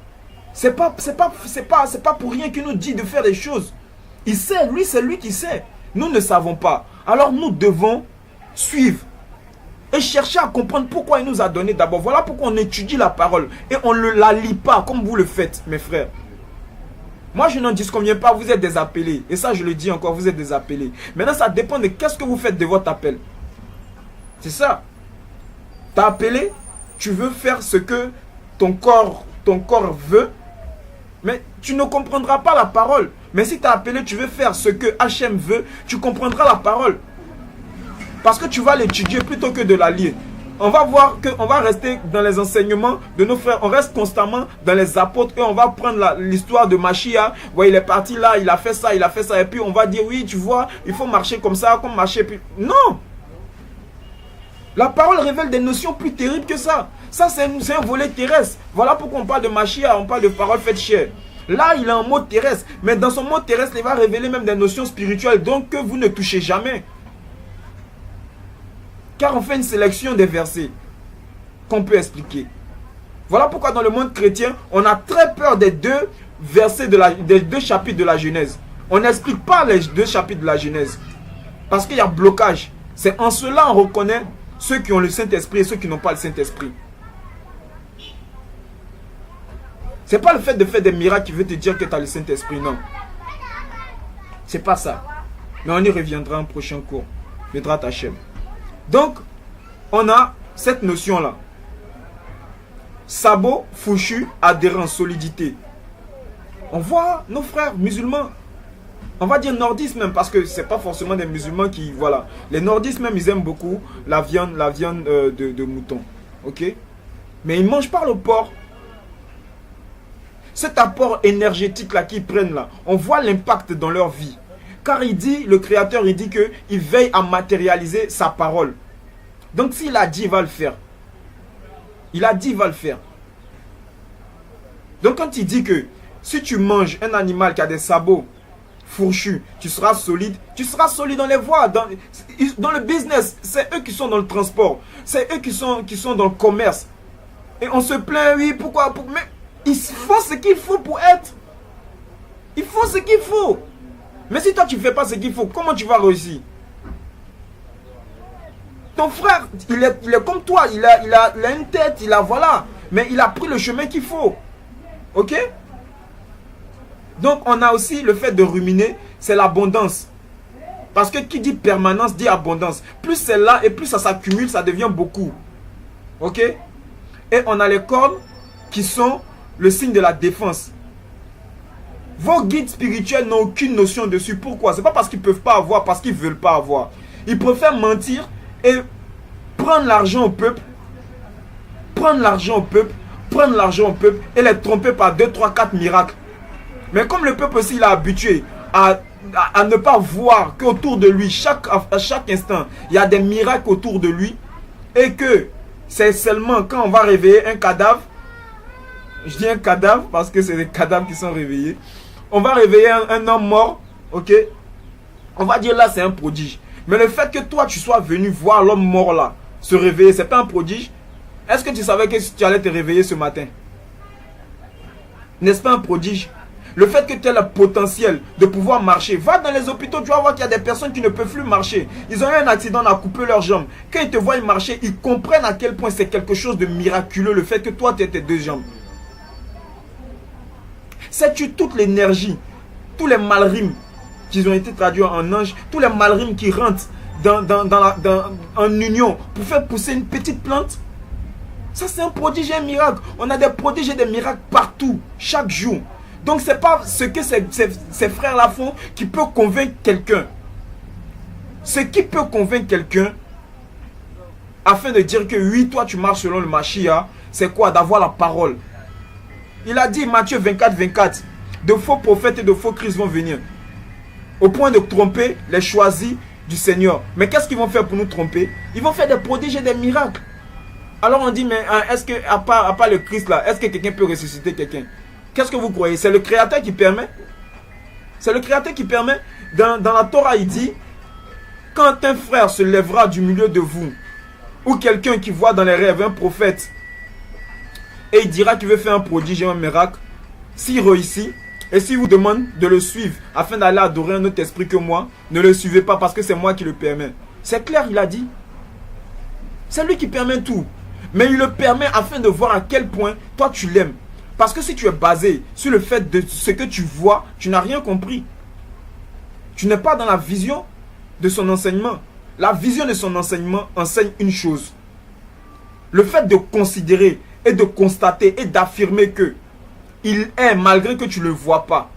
C'est pas pour rien qu'il nous dit de faire des choses. Il sait, lui c'est lui qui sait. Nous ne savons pas. Alors nous devons suivre. Et chercher à comprendre pourquoi il nous a donné d'abord. Voilà pourquoi on étudie la parole. Et on ne la lit pas comme vous le faites, mes frères. Moi, je n'en disconviens pas, vous êtes des appelés. Et ça, je le dis encore, vous êtes des appelés. Maintenant, ça dépend de qu'est-ce que vous faites de votre appel. C'est ça. T'as appelé, tu veux faire ce que ton corps veut, mais tu ne comprendras pas la parole. Mais si tu as appelé, tu veux faire ce que HM veut, tu comprendras la parole. Parce que tu vas l'étudier plutôt que de la lire. on va voir qu'on va rester dans les enseignements de nos frères. On reste constamment dans les apôtres et on va prendre l'histoire de Machia. Ouais, il est parti là, il a fait ça, il a fait ça. Et puis on va dire, oui, tu vois, il faut marcher comme ça, comme marcher. Puis... Non! La parole révèle des notions plus terribles que ça. Ça, c'est un volet terrestre. Voilà pourquoi on parle de Machia, on parle de parole faite chair. Là, il a un mot terrestre. Mais dans son mot terrestre, il va révéler même des notions spirituelles. Donc, que vous ne touchez jamais. Car on fait une sélection des versets qu'on peut expliquer. Voilà pourquoi dans le monde chrétien, on a très peur des deux versets, des deux chapitres de la Genèse. On n'explique pas les deux chapitres de la Genèse. Parce qu'il y a blocage. C'est en cela on reconnaît ceux qui ont le Saint-Esprit et ceux qui n'ont pas le Saint-Esprit. Ce n'est pas le fait de faire des miracles qui veut te dire que tu as le Saint-Esprit, non. C'est pas ça. Mais on y reviendra en prochain cours. Vedrat Hachem. Donc, on a cette notion-là. Sabot, fouchu, adhérent, solidité. On voit nos frères musulmans. On va dire nordistes même, parce que ce n'est pas forcément des musulmans qui... Voilà. Les nordistes même, ils aiment beaucoup la viande de mouton. Ok? Mais ils ne mangent pas le porc. Cet apport énergétique-là qu'ils prennent là, on voit l'impact dans leur vie. Car il dit, le Créateur, il dit qu'il veille à matérialiser sa parole. Donc s'il a dit, il va le faire. Il a dit, il va le faire. Donc quand il dit que si tu manges un animal qui a des sabots fourchus, tu seras solide dans les voies, dans le business. C'est eux qui sont dans le transport. C'est eux qui sont dans le commerce. Et on se plaint, oui, pourquoi? Mais ils font ce qu'il faut pour être. Ils font ce qu'il faut. Mais si toi tu ne fais pas ce qu'il faut, comment tu vas réussir? Ton frère, il est comme toi, il a une tête, voilà. Mais il a pris le chemin qu'il faut. Ok? Donc on a aussi le fait de ruminer, c'est l'abondance. Parce que qui dit permanence dit abondance. Plus c'est là et plus ça s'accumule, ça devient beaucoup. Ok? Et on a les cornes qui sont le signe de la défense. Vos guides spirituels n'ont aucune notion dessus. Pourquoi? C'est pas parce qu'ils ne peuvent pas avoir, parce qu'ils ne veulent pas avoir. Ils préfèrent mentir et prendre l'argent au peuple. Prendre l'argent au peuple. Prendre l'argent au peuple et les tromper par 2, 3, 4 miracles. Mais comme le peuple aussi, il est habitué à ne pas voir qu'autour de lui, à chaque instant, il y a des miracles autour de lui. Et que c'est seulement quand on va réveiller un cadavre. Je dis un cadavre parce que c'est des cadavres qui sont réveillés. On va réveiller un homme mort, ok? On va dire là c'est un prodige. Mais le fait que toi tu sois venu voir l'homme mort là se réveiller, c'est pas un prodige? Est-ce que tu savais que tu allais te réveiller ce matin? N'est-ce pas un prodige? Le fait que tu aies le potentiel de pouvoir marcher. Va dans les hôpitaux, tu vas voir qu'il y a des personnes qui ne peuvent plus marcher. Ils ont eu un accident, on a coupé leurs jambes. Quand ils te voient marcher, ils comprennent à quel point c'est quelque chose de miraculeux le fait que toi tu aies tes 2 jambes. Sais-tu toute l'énergie, tous les malrimes qui ont été traduits en ange, tous les malrimes qui rentrent en union pour faire pousser une petite plante? Ça c'est un prodige et un miracle. On a des prodiges et des miracles partout, chaque jour. Donc ce n'est pas ce que ces frères-là font qui peut convaincre quelqu'un. Ce qui peut convaincre quelqu'un, afin de dire que oui, toi tu marches selon le Mashiach, c'est quoi? D'avoir la parole. Il a dit, Matthieu 24, 24, de faux prophètes et de faux Christ vont venir. Au point de tromper les choisis du Seigneur. Mais qu'est-ce qu'ils vont faire pour nous tromper? Ils vont faire des prodiges et des miracles. Alors on dit, mais est-ce que, à part le Christ là, est-ce que quelqu'un peut ressusciter quelqu'un? Qu'est-ce que vous croyez? C'est le Créateur qui permet. C'est le Créateur qui permet. Dans la Torah, il dit, quand un frère se lèvera du milieu de vous, ou quelqu'un qui voit dans les rêves un prophète, et il dira qu'il veut faire un prodige et un miracle, s'il réussit, et s'il vous demande de le suivre, afin d'aller adorer un autre esprit que moi, ne le suivez pas parce que c'est moi qui le permets. C'est clair, il a dit. C'est lui qui permet tout. Mais il le permet afin de voir à quel point toi tu l'aimes. Parce que si tu es basé sur le fait de ce que tu vois, tu n'as rien compris. Tu n'es pas dans la vision de son enseignement. La vision de son enseignement enseigne une chose. Le fait de considérer et de constater et d'affirmer que il est malgré que tu ne le vois pas.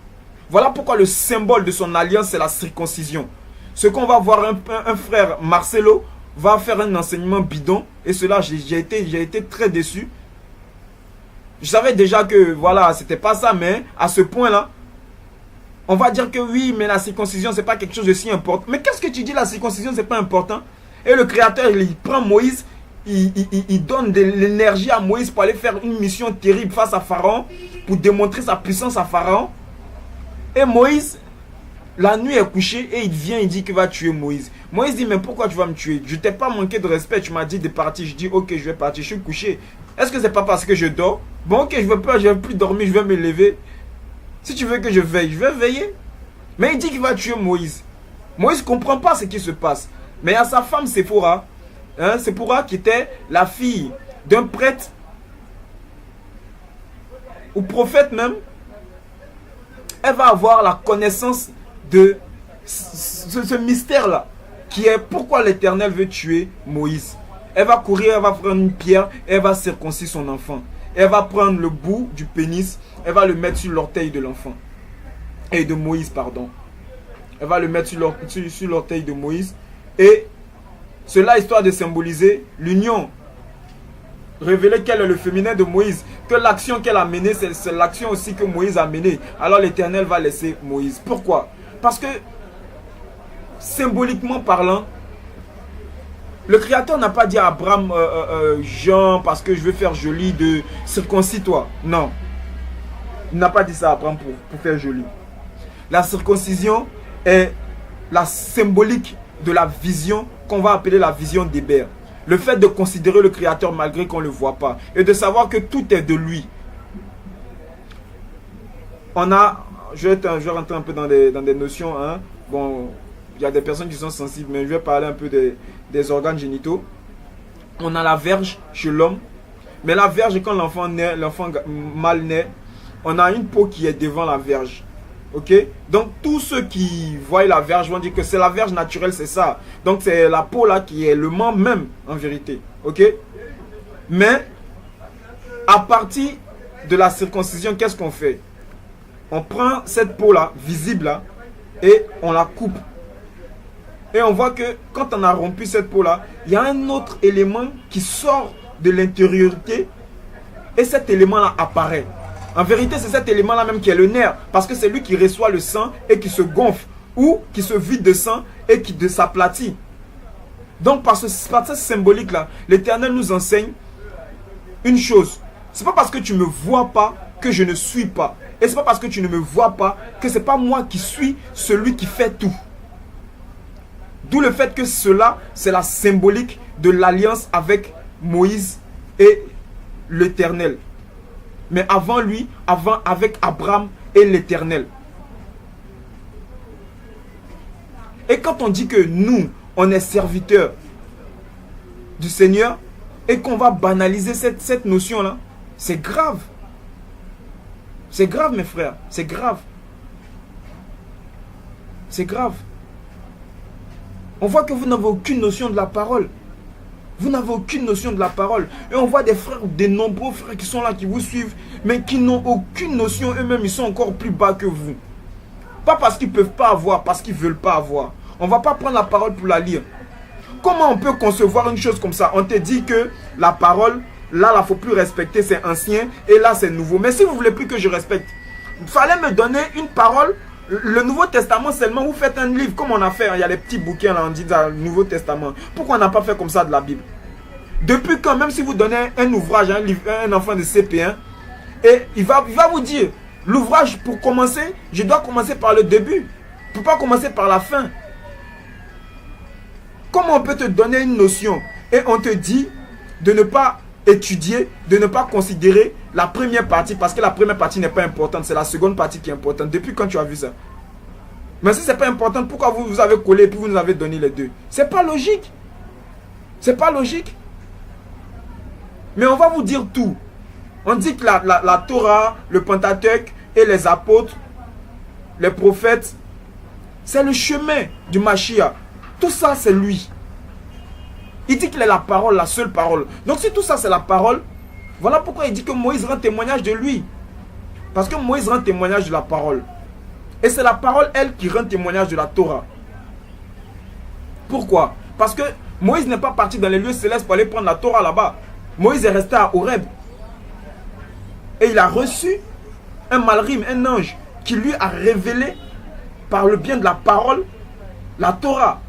Voilà pourquoi le symbole de son alliance c'est la circoncision. Ce qu'on va voir un frère Marcelo va faire un enseignement bidon. Et cela, j'ai été très déçu. Je savais déjà que, voilà, c'était pas ça, mais à ce point-là, on va dire que oui, mais la circoncision, c'est pas quelque chose de si important. Mais qu'est-ce que tu dis, la circoncision, c'est pas important? Et le Créateur, il prend Moïse, il donne de l'énergie à Moïse pour aller faire une mission terrible face à Pharaon, pour démontrer sa puissance à Pharaon. Et Moïse, la nuit est couchée et il vient, il dit qu'il va tuer Moïse. Moïse dit, mais pourquoi tu vas me tuer? Je t'ai pas manqué de respect, tu m'as dit de partir. Je dis, ok, je vais partir, je suis couché. Est-ce que c'est pas parce que je dors? Bon, ok, je vais plus dormir, je vais me lever. Si tu veux que je veille, je vais veiller. Mais il dit qu'il va tuer Moïse. Moïse ne comprend pas ce qui se passe. Mais il y a sa femme Séphora, Séphora qui était la fille d'un prêtre, ou prophète même. Elle va avoir la connaissance de ce mystère-là, qui est pourquoi l'Éternel veut tuer Moïse. Elle va courir, elle va prendre une pierre, elle va circoncire son enfant. Elle va prendre le bout du pénis, elle va le mettre sur l'orteil de l'enfant. Et de Moïse, pardon. Elle va le mettre sur l'orteil de Moïse. Et cela, histoire de symboliser l'union. Révéler quel est le féminin de Moïse. Que l'action qu'elle a menée, c'est l'action aussi que Moïse a menée. Alors l'Éternel va laisser Moïse. Pourquoi? Parce que, symboliquement parlant, le Créateur n'a pas dit à Abraham, Jean, parce que je veux faire joli, de circoncis-toi. Non. Il n'a pas dit ça à Abraham pour faire joli. La circoncision est la symbolique de la vision qu'on va appeler la vision d'Hébert. Le fait de considérer le Créateur malgré qu'on ne le voit pas. Et de savoir que tout est de lui. Je vais rentrer un peu dans des notions. Bon, il y a des personnes qui sont sensibles, mais je vais parler un peu des organes génitaux. On a la verge chez l'homme. Mais la verge, quand l'enfant mâle naît, on a une peau qui est devant la verge. Ok? Donc tous ceux qui voient la verge vont dire que c'est la verge naturelle, c'est ça. Donc c'est la peau là qui est le membre même en vérité. Ok? Mais à partir de la circoncision, qu'est-ce qu'on fait? On prend cette peau là, visible là, et on la coupe. Et on voit que quand on a rompu cette peau là, il y a un autre élément qui sort de l'intériorité. Et cet élément là apparaît. En vérité, c'est cet élément-là même qui est le nerf. Parce que c'est lui qui reçoit le sang et qui se gonfle. Ou qui se vide de sang et qui s'aplatit. Donc, par ce symbolique-là, l'Éternel nous enseigne une chose. C'est pas parce que tu ne me vois pas que je ne suis pas. Et c'est pas parce que tu ne me vois pas que c'est pas moi qui suis celui qui fait tout. D'où le fait que cela, c'est la symbolique de l'alliance avec Moïse et l'Éternel. Mais avant lui, avec Abraham et l'Éternel. Et quand on dit que nous, on est serviteurs du Seigneur et qu'on va banaliser cette notion-là, c'est grave. C'est grave, mes frères. C'est grave. C'est grave. On voit que vous n'avez aucune notion de la parole. Vous n'avez aucune notion de la parole. Et on voit des frères, des nombreux frères qui sont là, qui vous suivent, mais qui n'ont aucune notion eux-mêmes. Ils sont encore plus bas que vous. Pas parce qu'ils ne peuvent pas avoir, parce qu'ils ne veulent pas avoir. On ne va pas prendre la parole pour la lire. Comment on peut concevoir une chose comme ça? On te dit que la parole, là, il ne faut plus respecter, c'est ancien, et là, c'est nouveau. Mais si vous ne voulez plus que je respecte, il fallait me donner une parole. Le Nouveau Testament seulement, vous faites un livre comme on a fait, il y a les petits bouquins là, on dit dans le Nouveau Testament. Pourquoi on n'a pas fait comme ça de la Bible? Depuis quand, même si vous donnez un ouvrage à un enfant de CP1, et il va vous dire, l'ouvrage pour commencer, je dois commencer par le début, je ne peux pas commencer par la fin. Comment on peut te donner une notion et on te dit de ne pas étudier, de ne pas considérer la première partie, parce que la première partie n'est pas importante, c'est la seconde partie qui est importante. Depuis quand tu as vu ça? Mais si ce n'est pas important, pourquoi vous avez collé et puis vous nous avez donné les deux? C'est pas logique. C'est pas logique. Mais on va vous dire tout. On dit que la Torah, le Pentateuque et les apôtres, les prophètes, c'est le chemin du Mashiach. Tout ça, c'est lui. Il dit qu'il est la parole, la seule parole. Donc si tout ça c'est la parole, voilà pourquoi il dit que Moïse rend témoignage de lui. Parce que Moïse rend témoignage de la parole. Et c'est la parole, elle, qui rend témoignage de la Torah. Pourquoi? Parce que Moïse n'est pas parti dans les lieux célestes pour aller prendre la Torah là-bas. Moïse est resté à Horeb. Et il a reçu un malrim, un ange, qui lui a révélé par le bien de la parole la Torah.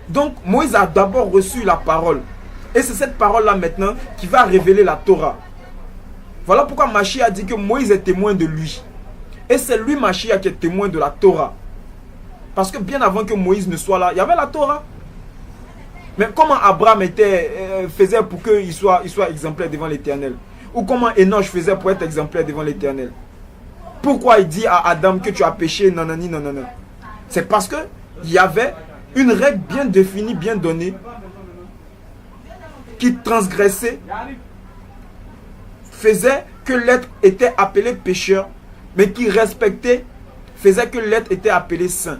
Donc Moïse a d'abord reçu la parole. Et c'est cette parole-là maintenant qui va révéler la Torah. Voilà pourquoi Mashiach a dit que Moïse est témoin de lui. Et c'est lui, Mashiach, qui est témoin de la Torah. Parce que bien avant que Moïse ne soit là, il y avait la Torah. Mais comment Abraham faisait pour qu'il soit exemplaire devant l'Éternel? Ou comment Enoch faisait pour être exemplaire devant l'Éternel? Pourquoi il dit à Adam que tu as péché? Non. C'est parce qu'il y avait une règle bien définie, bien donnée, qui transgressait, faisait que l'être était appelé pécheur, mais qui respectait, faisait que l'être était appelé saint.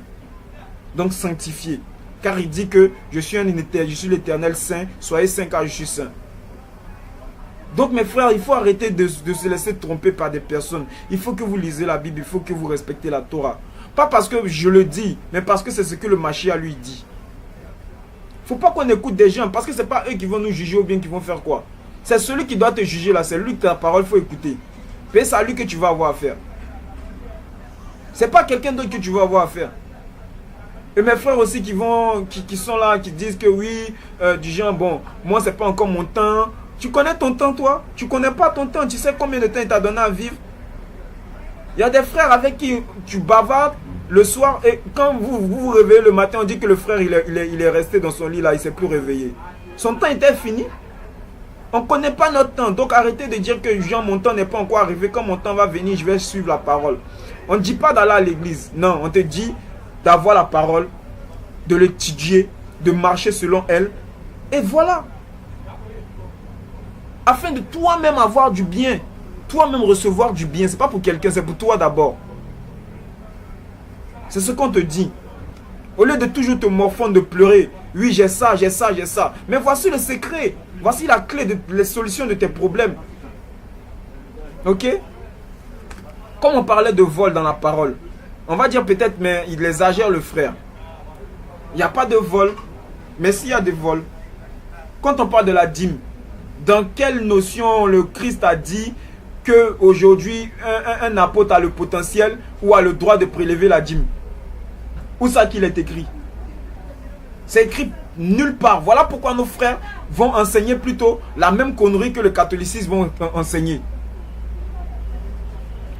Donc sanctifié. Car il dit que je suis l'Éternel saint, soyez saints car je suis saint. Donc mes frères, il faut arrêter de se laisser tromper par des personnes. Il faut que vous lisez la Bible, il faut que vous respectez la Torah. Pas parce que je le dis, mais parce que c'est ce que le Mashiach lui dit. Il ne faut pas qu'on écoute des gens, parce que ce n'est pas eux qui vont nous juger ou bien qui vont faire quoi. C'est celui qui doit te juger là, c'est lui que ta parole, il faut écouter. Et c'est à lui que tu vas avoir affaire. Ce n'est pas quelqu'un d'autre que tu vas avoir affaire. Et mes frères aussi qui sont là, qui disent que oui, du genre, bon, moi c'est pas encore mon temps. Tu connais ton temps toi? Tu connais pas ton temps, tu sais combien de temps il t'a donné à vivre? Il y a des frères avec qui tu bavardes le soir et quand vous vous réveillez le matin, on dit que le frère il est resté dans son lit là, il ne s'est plus réveillé. Son temps était fini. On ne connaît pas notre temps, donc arrêtez de dire que genre, mon temps n'est pas encore arrivé, quand mon temps va venir, je vais suivre la parole. On ne dit pas d'aller à l'église, non, on te dit d'avoir la parole, de l'étudier, de marcher selon elle, et voilà. Afin de toi-même avoir du bien, toi-même recevoir du bien, c'est pas pour quelqu'un, c'est pour toi d'abord. C'est ce qu'on te dit. Au lieu de toujours te morfondre, de pleurer, oui j'ai ça, j'ai ça, j'ai ça. Mais voici le secret, voici la clé de les solutions de tes problèmes. Ok? Comme on parlait de vol dans la parole, on va dire peut-être, mais il exagère le frère. Il n'y a pas de vol, mais s'il y a des vols, quand on parle de la dîme, dans quelle notion le Christ a dit qu'aujourd'hui un apôtre a le potentiel ou a le droit de prélever la dîme? Où ça qu'il est écrit? C'est écrit nulle part. Voilà pourquoi nos frères vont enseigner plutôt la même connerie que le catholicisme vont enseigner.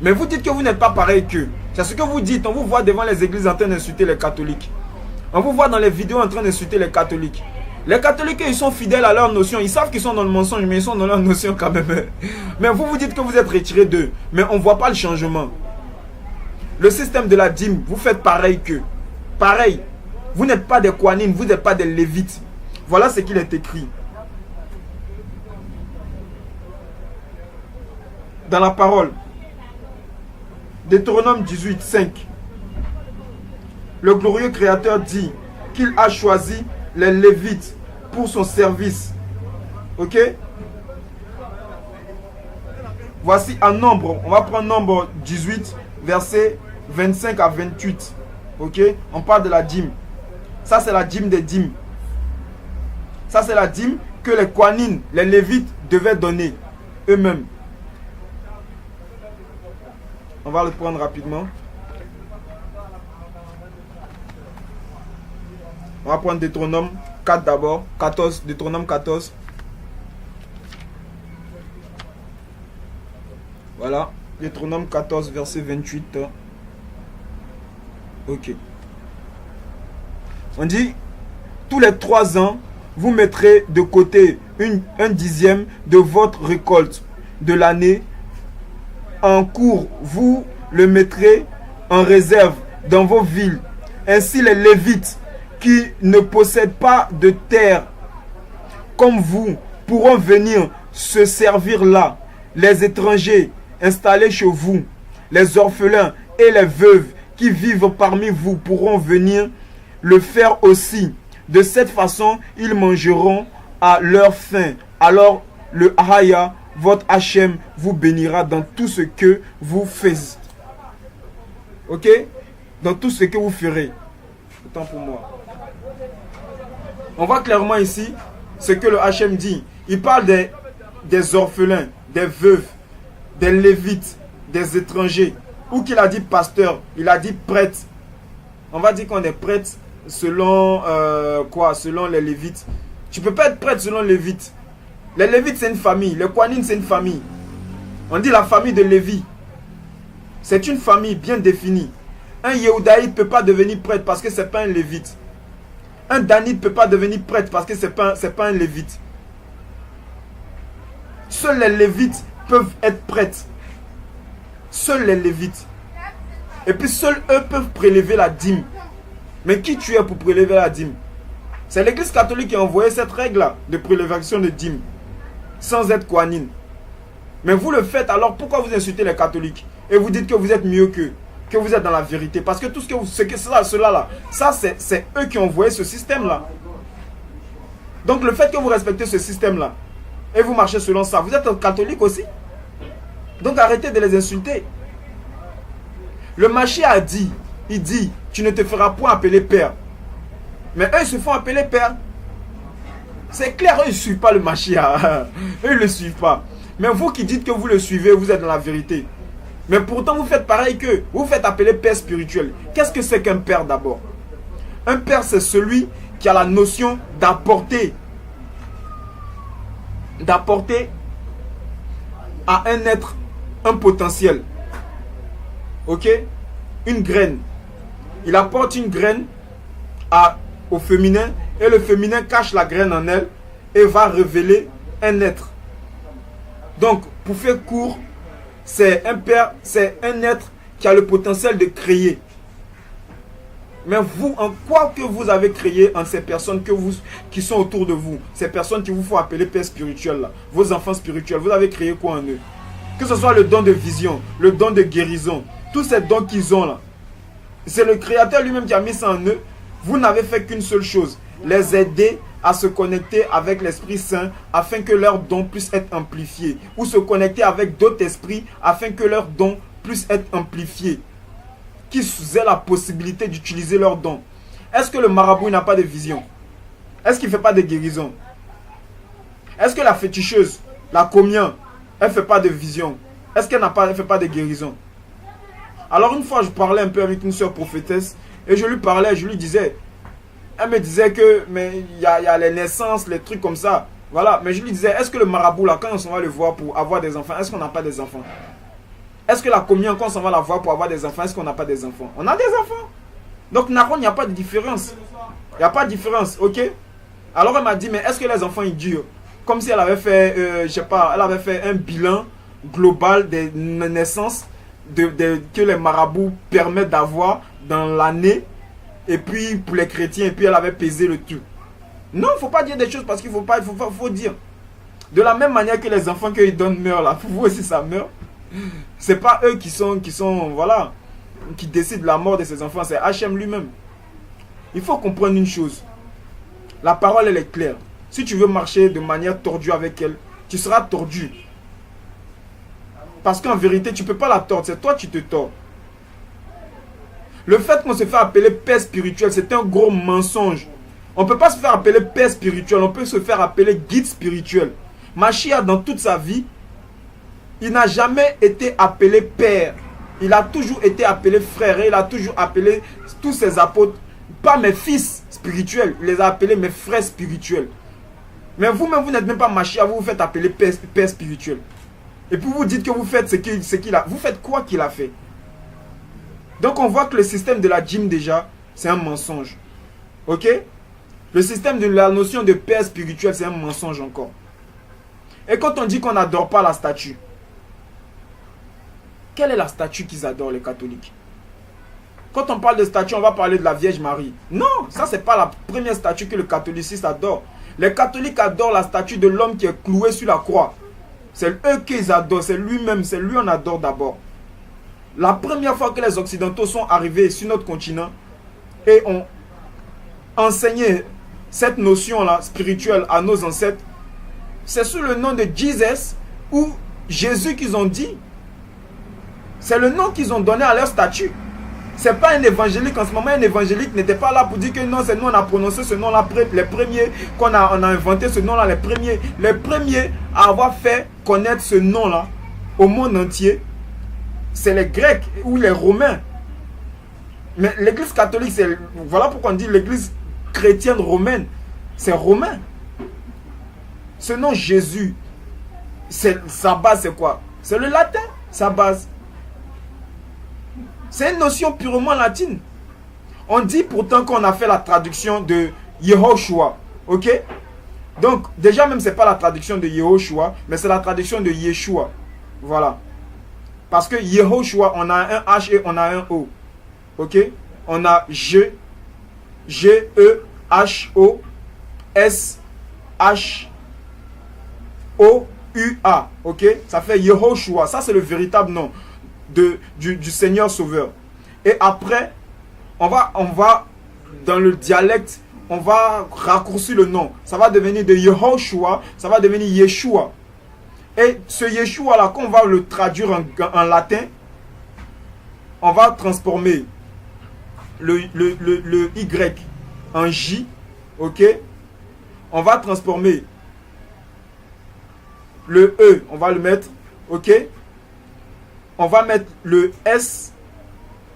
Mais vous dites que vous n'êtes pas pareil qu'eux. C'est ce que vous dites. On vous voit devant les églises en train d'insulter les catholiques. On vous voit dans les vidéos en train d'insulter les catholiques. Les catholiques, ils sont fidèles à leurs notions. Ils savent qu'ils sont dans le mensonge, mais ils sont dans leurs notions quand même. Mais vous dites que vous êtes retirés d'eux. Mais on ne voit pas le changement. Le système de la dîme, vous faites pareil qu'eux. Pareil. Vous n'êtes pas des Kohanim, vous n'êtes pas des Lévites. Voilà ce qu'il est écrit. Dans la parole. Deutéronome 18, 5. Le glorieux Créateur dit qu'il a choisi les Lévites pour son service. Ok? Voici un nombre. On va prendre nombre 18, versets 25 à 28. Ok? On parle de la dîme. Ça, c'est la dîme des dîmes. Ça, c'est la dîme que les Kohanim, les Lévites devaient donner eux-mêmes. On va le prendre rapidement. On va prendre Deutéronome 4 d'abord. 14, Deutéronome 14. Voilà. Deutéronome 14, verset 28. Ok. On dit, tous les 3 ans, vous mettrez de côté un dixième de votre récolte de l'année. En cours, vous le mettrez en réserve dans vos villes. Ainsi, les Lévites qui ne possèdent pas de terre comme vous pourront venir se servir là. Les étrangers installés chez vous, les orphelins et les veuves qui vivent parmi vous pourront venir le faire aussi. De cette façon, ils mangeront à leur faim. Alors le Haya, votre Hachem, vous bénira dans tout ce que vous faites. Ok? Dans tout ce que vous ferez. Autant pour moi. On voit clairement ici ce que le HM dit. Il parle des orphelins, des veuves, des lévites, des étrangers. Ou qu'il a dit pasteur, il a dit prêtre. On va dire qu'on est prêtre selon selon les lévites. Tu ne peux pas être prêtre selon les lévites. Les lévites c'est une famille, les Kohanim c'est une famille. On dit la famille de Lévi. C'est une famille bien définie. Un Yehudaïte ne peut pas devenir prêtre parce que ce n'est pas un lévite. Un Danite ne peut pas devenir prêtre parce que ce n'est pas un lévite. Seuls les lévites peuvent être prêtres. Seuls les lévites. Et puis seuls eux peuvent prélever la dîme. Mais qui tu es pour prélever la dîme? C'est l'église catholique qui a envoyé cette règle-là de prélévation de dîme. Sans être Kohanim. Mais vous le faites, alors pourquoi vous insultez les catholiques? Et vous dites que vous êtes mieux qu'eux, que vous êtes dans la vérité. Parce que tout ça c'est eux qui ont envoyé ce système-là. Donc le fait que vous respectez ce système-là, et vous marchez selon ça, vous êtes un catholique aussi. Donc arrêtez de les insulter. Le Mashiach a dit, il dit, tu ne te feras point appeler père. Mais eux, ils se font appeler père. C'est clair, eux, ils ne suivent pas le Mashiach. Eux, ils ne le suivent pas. Mais vous qui dites que vous le suivez, vous êtes dans la vérité. Mais pourtant, vous faites pareil qu'eux. Vous faites appeler père spirituel. Qu'est-ce que c'est qu'un père d'abord? Un père, c'est celui qui a la notion d'apporter à un être un potentiel. Ok? Une graine. Il apporte une graine au féminin et le féminin cache la graine en elle et va révéler un être. Donc, pour faire court, c'est un père, c'est un être qui a le potentiel de créer. Mais vous, en quoi que vous avez créé en ces personnes qui sont autour de vous, ces personnes qui vous font appeler père spirituel, là, vos enfants spirituels, vous avez créé quoi en eux? Que ce soit le don de vision, le don de guérison, tous ces dons qu'ils ont là, c'est le Créateur lui-même qui a mis ça en eux. Vous n'avez fait qu'une seule chose, les aider à se connecter avec l'Esprit Saint afin que leurs dons puissent être amplifiés, ou se connecter avec d'autres esprits afin que leurs dons puissent être amplifiés, qu'ils aient la possibilité d'utiliser leurs dons. Est-ce que le marabout n'a pas de vision? Est-ce qu'il ne fait pas de guérison? Est-ce que la féticheuse, la commune, elle ne fait pas de vision? Est-ce qu'elle ne fait pas de guérison? Alors une fois, je parlais un peu avec une soeur prophétesse et je lui parlais, je lui disais, elle me disait que mais il y a les naissances, les trucs comme ça. Voilà, mais je lui disais, est-ce que le marabout là, quand on s'en va le voir pour avoir des enfants, est-ce qu'on n'a pas des enfants? Est-ce que la communion, quand on s'en va la voir pour avoir des enfants, est-ce qu'on n'a pas des enfants? On a des enfants. Donc Naron, il n'y a pas de différence. Il n'y a pas de différence, ok? Alors elle m'a dit, mais est-ce que les enfants ils durent? Comme si elle avait fait, je sais pas, elle avait fait un bilan global des naissances que les marabouts permettent d'avoir dans l'année. Et puis pour les chrétiens, et puis elle avait pesé le tout. Non, il ne faut pas dire des choses parce qu'il faut dire. De la même manière que les enfants qu'ils donnent meurent là, pour vous aussi ça meurt. C'est pas eux qui décident de la mort de ces enfants, c'est Hachem lui-même. Il faut comprendre une chose. La parole elle est claire. Si tu veux marcher de manière tordue avec elle, tu seras tordu. Parce qu'en vérité, tu ne peux pas la tordre, c'est toi qui te tords. Le fait qu'on se fait appeler père spirituel, c'est un gros mensonge. On ne peut pas se faire appeler père spirituel, on peut se faire appeler guide spirituel. Mashiach, dans toute sa vie, il n'a jamais été appelé père. Il a toujours été appelé frère. Et il a toujours appelé tous ses apôtres, pas mes fils spirituels, il les a appelés mes frères spirituels. Mais vous-même, vous n'êtes même pas Mashiach, vous vous faites appeler père spirituel. Et puis vous dites que vous faites ce qu'il a. Vous faites quoi qu'il a fait? Donc on voit que le système de la djinn déjà, c'est un mensonge. Ok? Le système de la notion de père spirituel, c'est un mensonge encore. Et quand on dit qu'on n'adore pas la statue, quelle est la statue qu'ils adorent les catholiques? Quand on parle de statue, on va parler de la Vierge Marie. Non, ça c'est pas la première statue que le catholicisme adore. Les catholiques adorent la statue de l'homme qui est cloué sur la croix. C'est eux qu'ils adorent, c'est lui-même, c'est lui on adore d'abord. La première fois que les Occidentaux sont arrivés sur notre continent et ont enseigné cette notion-là spirituelle à nos ancêtres, c'est sous le nom de Jesus ou Jésus qu'ils ont dit. C'est le nom qu'ils ont donné à leur statue. C'est pas un évangélique en ce moment. Un évangélique n'était pas là pour dire que non, c'est nous on a prononcé ce nom-là, les premiers on a inventé ce nom-là, les premiers à avoir fait connaître ce nom-là au monde entier, c'est les Grecs ou les Romains. Mais l'église catholique, c'est, voilà pourquoi on dit l'église chrétienne romaine, c'est romain. Ce nom Jésus, sa base c'est quoi? C'est le latin, sa base. C'est une notion purement latine. On dit pourtant qu'on a fait la traduction de Yehoshua. Ok? Donc, déjà même, c'est pas la traduction de Yehoshua, mais c'est la traduction de Yeshua. Voilà. Parce que Yehoshua, on a un H et on a un O. Ok? On a G-E-H-O-S-H-O-U-A. Ok? Ça fait Yehoshua. Ça, c'est le véritable nom du Seigneur Sauveur. Et après, on va dans le dialecte, on va raccourcir le nom. Ça va devenir de Yehoshua, ça va devenir Yeshua. Et ce Yeshua là, quand on va le traduire en latin, on va transformer le Y en J, ok? On va transformer le E, on va le mettre, ok? On va mettre le S,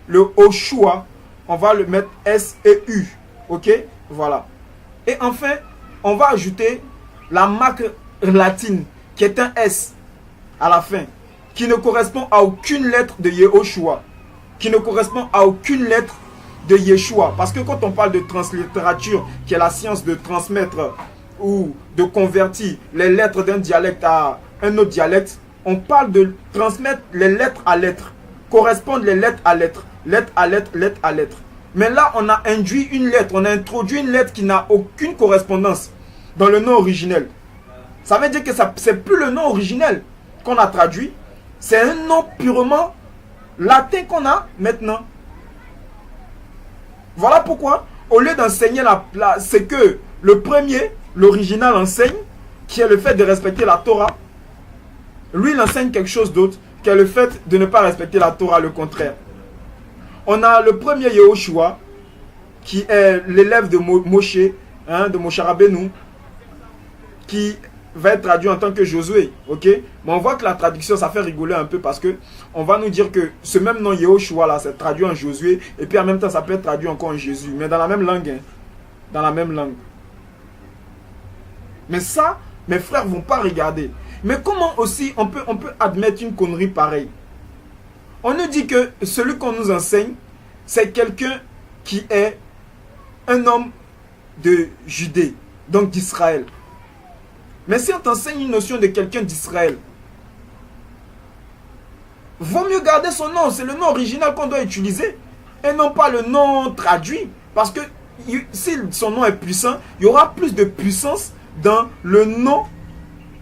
le Oshua, on va le mettre S et U, ok? Voilà. Et enfin, on va ajouter la marque latine, qui est un S à la fin, qui ne correspond à aucune lettre de Yehoshua, qui ne correspond à aucune lettre de Yeshua. Parce que quand on parle de translittérature, qui est la science de transmettre ou de convertir les lettres d'un dialecte à un autre dialecte, on parle de transmettre les lettres à lettres, correspondre les lettres à lettres, lettre à lettre, lettre à lettre. Mais là, on a induit une lettre, on a introduit une lettre qui n'a aucune correspondance dans le nom originel. Ça veut dire que ce n'est plus le nom originel qu'on a traduit, c'est un nom purement latin qu'on a maintenant. Voilà pourquoi, au lieu d'enseigner ce que le premier, l'original enseigne, qui est le fait de respecter la Torah, lui, il enseigne quelque chose d'autre, qui est le fait de ne pas respecter la Torah, le contraire. On a le premier Yehoshua, qui est l'élève de Moshe, de Moshe Rabbeinu, qui va être traduit en tant que Josué, ok? Mais on voit que la traduction, ça fait rigoler un peu parce que on va nous dire que ce même nom Yehoshua là, c'est traduit en Josué, et puis en même temps, ça peut être traduit encore en Jésus, mais dans la même langue, hein? Dans la même langue. Mais ça, mes frères vont pas regarder. Mais comment aussi on peut admettre une connerie pareille? On nous dit que celui qu'on nous enseigne, c'est quelqu'un qui est un homme de Judée, donc d'Israël. Mais si on t'enseigne une notion de quelqu'un d'Israël, vaut mieux garder son nom. C'est le nom original qu'on doit utiliser et non pas le nom traduit. Parce que si son nom est puissant, il y aura plus de puissance dans le nom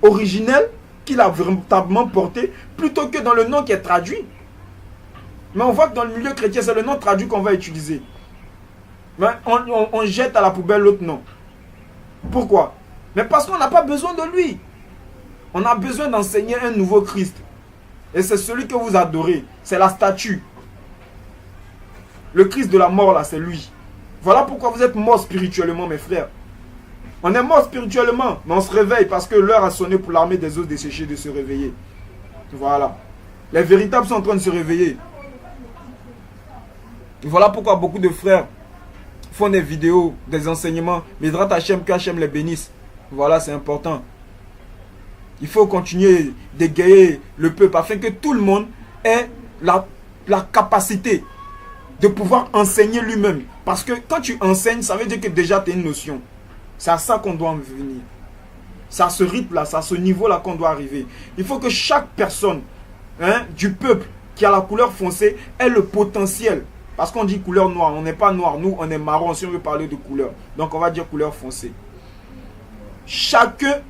originel qu'il a véritablement porté plutôt que dans le nom qui est traduit. Mais on voit que dans le milieu chrétien, c'est le nom traduit qu'on va utiliser. Mais on jette à la poubelle l'autre nom. Pourquoi? Mais parce qu'on n'a pas besoin de lui. On a besoin d'enseigner un nouveau Christ. Et c'est celui que vous adorez. C'est la statue. Le Christ de la mort, là, c'est lui. Voilà pourquoi vous êtes morts spirituellement, mes frères. On est morts spirituellement, mais on se réveille parce que l'heure a sonné pour l'armée des eaux desséchées de se réveiller. Voilà. Les véritables sont en train de se réveiller. Voilà pourquoi beaucoup de frères font des vidéos, des enseignements. Midrat Hachem, qu'Hachem les bénisse. Voilà, c'est important. Il faut continuer d'égayer le peuple afin que tout le monde ait la capacité de pouvoir enseigner lui-même. Parce que quand tu enseignes, ça veut dire que déjà tu as une notion. C'est à ça qu'on doit en venir. C'est à ce rythme-là, c'est à ce niveau-là qu'on doit arriver. Il faut que chaque personne du peuple qui a la couleur foncée ait le potentiel. Parce qu'on dit couleur noire, on n'est pas noir, nous on est marron si on veut parler de couleur. Donc on va dire couleur foncée. Chacun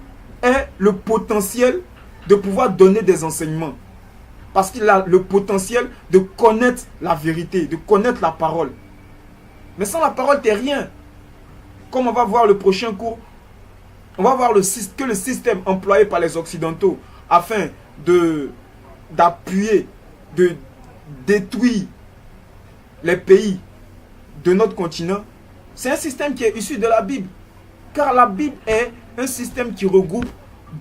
a le potentiel de pouvoir donner des enseignements. Parce qu'il a le potentiel de connaître la vérité, de connaître la parole. Mais sans la parole, tu n'es rien. Comme on va voir le prochain cours, on va voir que le système employé par les Occidentaux afin d'appuyer, de détruire les pays de notre continent, c'est un système qui est issu de la Bible. Car la Bible est un système qui regroupe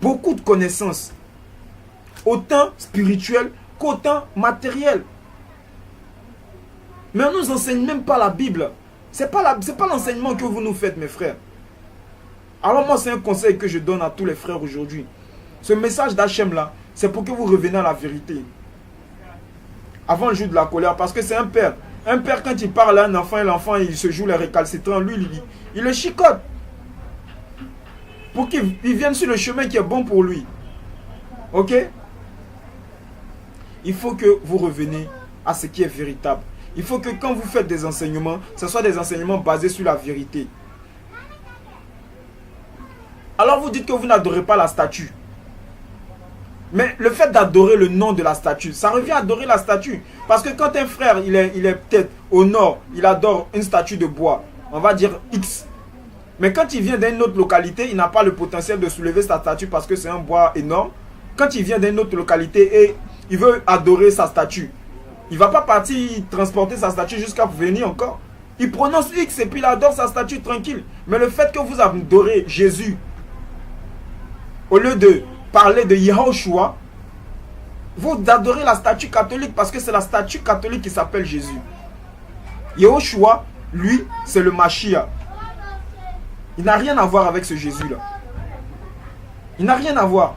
beaucoup de connaissances, autant spirituelles qu'autant matérielles. Mais on ne nous enseigne même pas la Bible. Ce n'est pas l'enseignement que vous nous faites, mes frères. Alors moi, c'est un conseil que je donne à tous les frères aujourd'hui. Ce message d'Hachem là, c'est pour que vous reveniez à la vérité. Avant le jour de la colère, parce que c'est un père. Un père, quand il parle à un enfant et l'enfant il se joue les récalcitrants, lui, il le chicote. Pour qu'il vienne sur le chemin qui est bon pour lui. Ok? Il faut que vous reveniez à ce qui est véritable. Il faut que quand vous faites des enseignements, ce soit des enseignements basés sur la vérité. Alors vous dites que vous n'adorez pas la statue. Mais le fait d'adorer le nom de la statue, ça revient à adorer la statue. Parce que quand un frère, il est peut-être au nord, il adore une statue de bois, on va dire X. Mais quand il vient d'une autre localité, il n'a pas le potentiel de soulever sa statue parce que c'est un bois énorme. Quand il vient d'une autre localité et il veut adorer sa statue, il ne va pas partir transporter sa statue jusqu'à venir encore. Il prononce X et puis il adore sa statue tranquille. Mais le fait que vous adorez Jésus, au lieu de parler de Yahushua, vous adorez la statue catholique parce que c'est la statue catholique qui s'appelle Jésus. Yahushua, lui, c'est le Mashiach. Il n'a rien à voir avec ce Jésus-là. Il n'a rien à voir.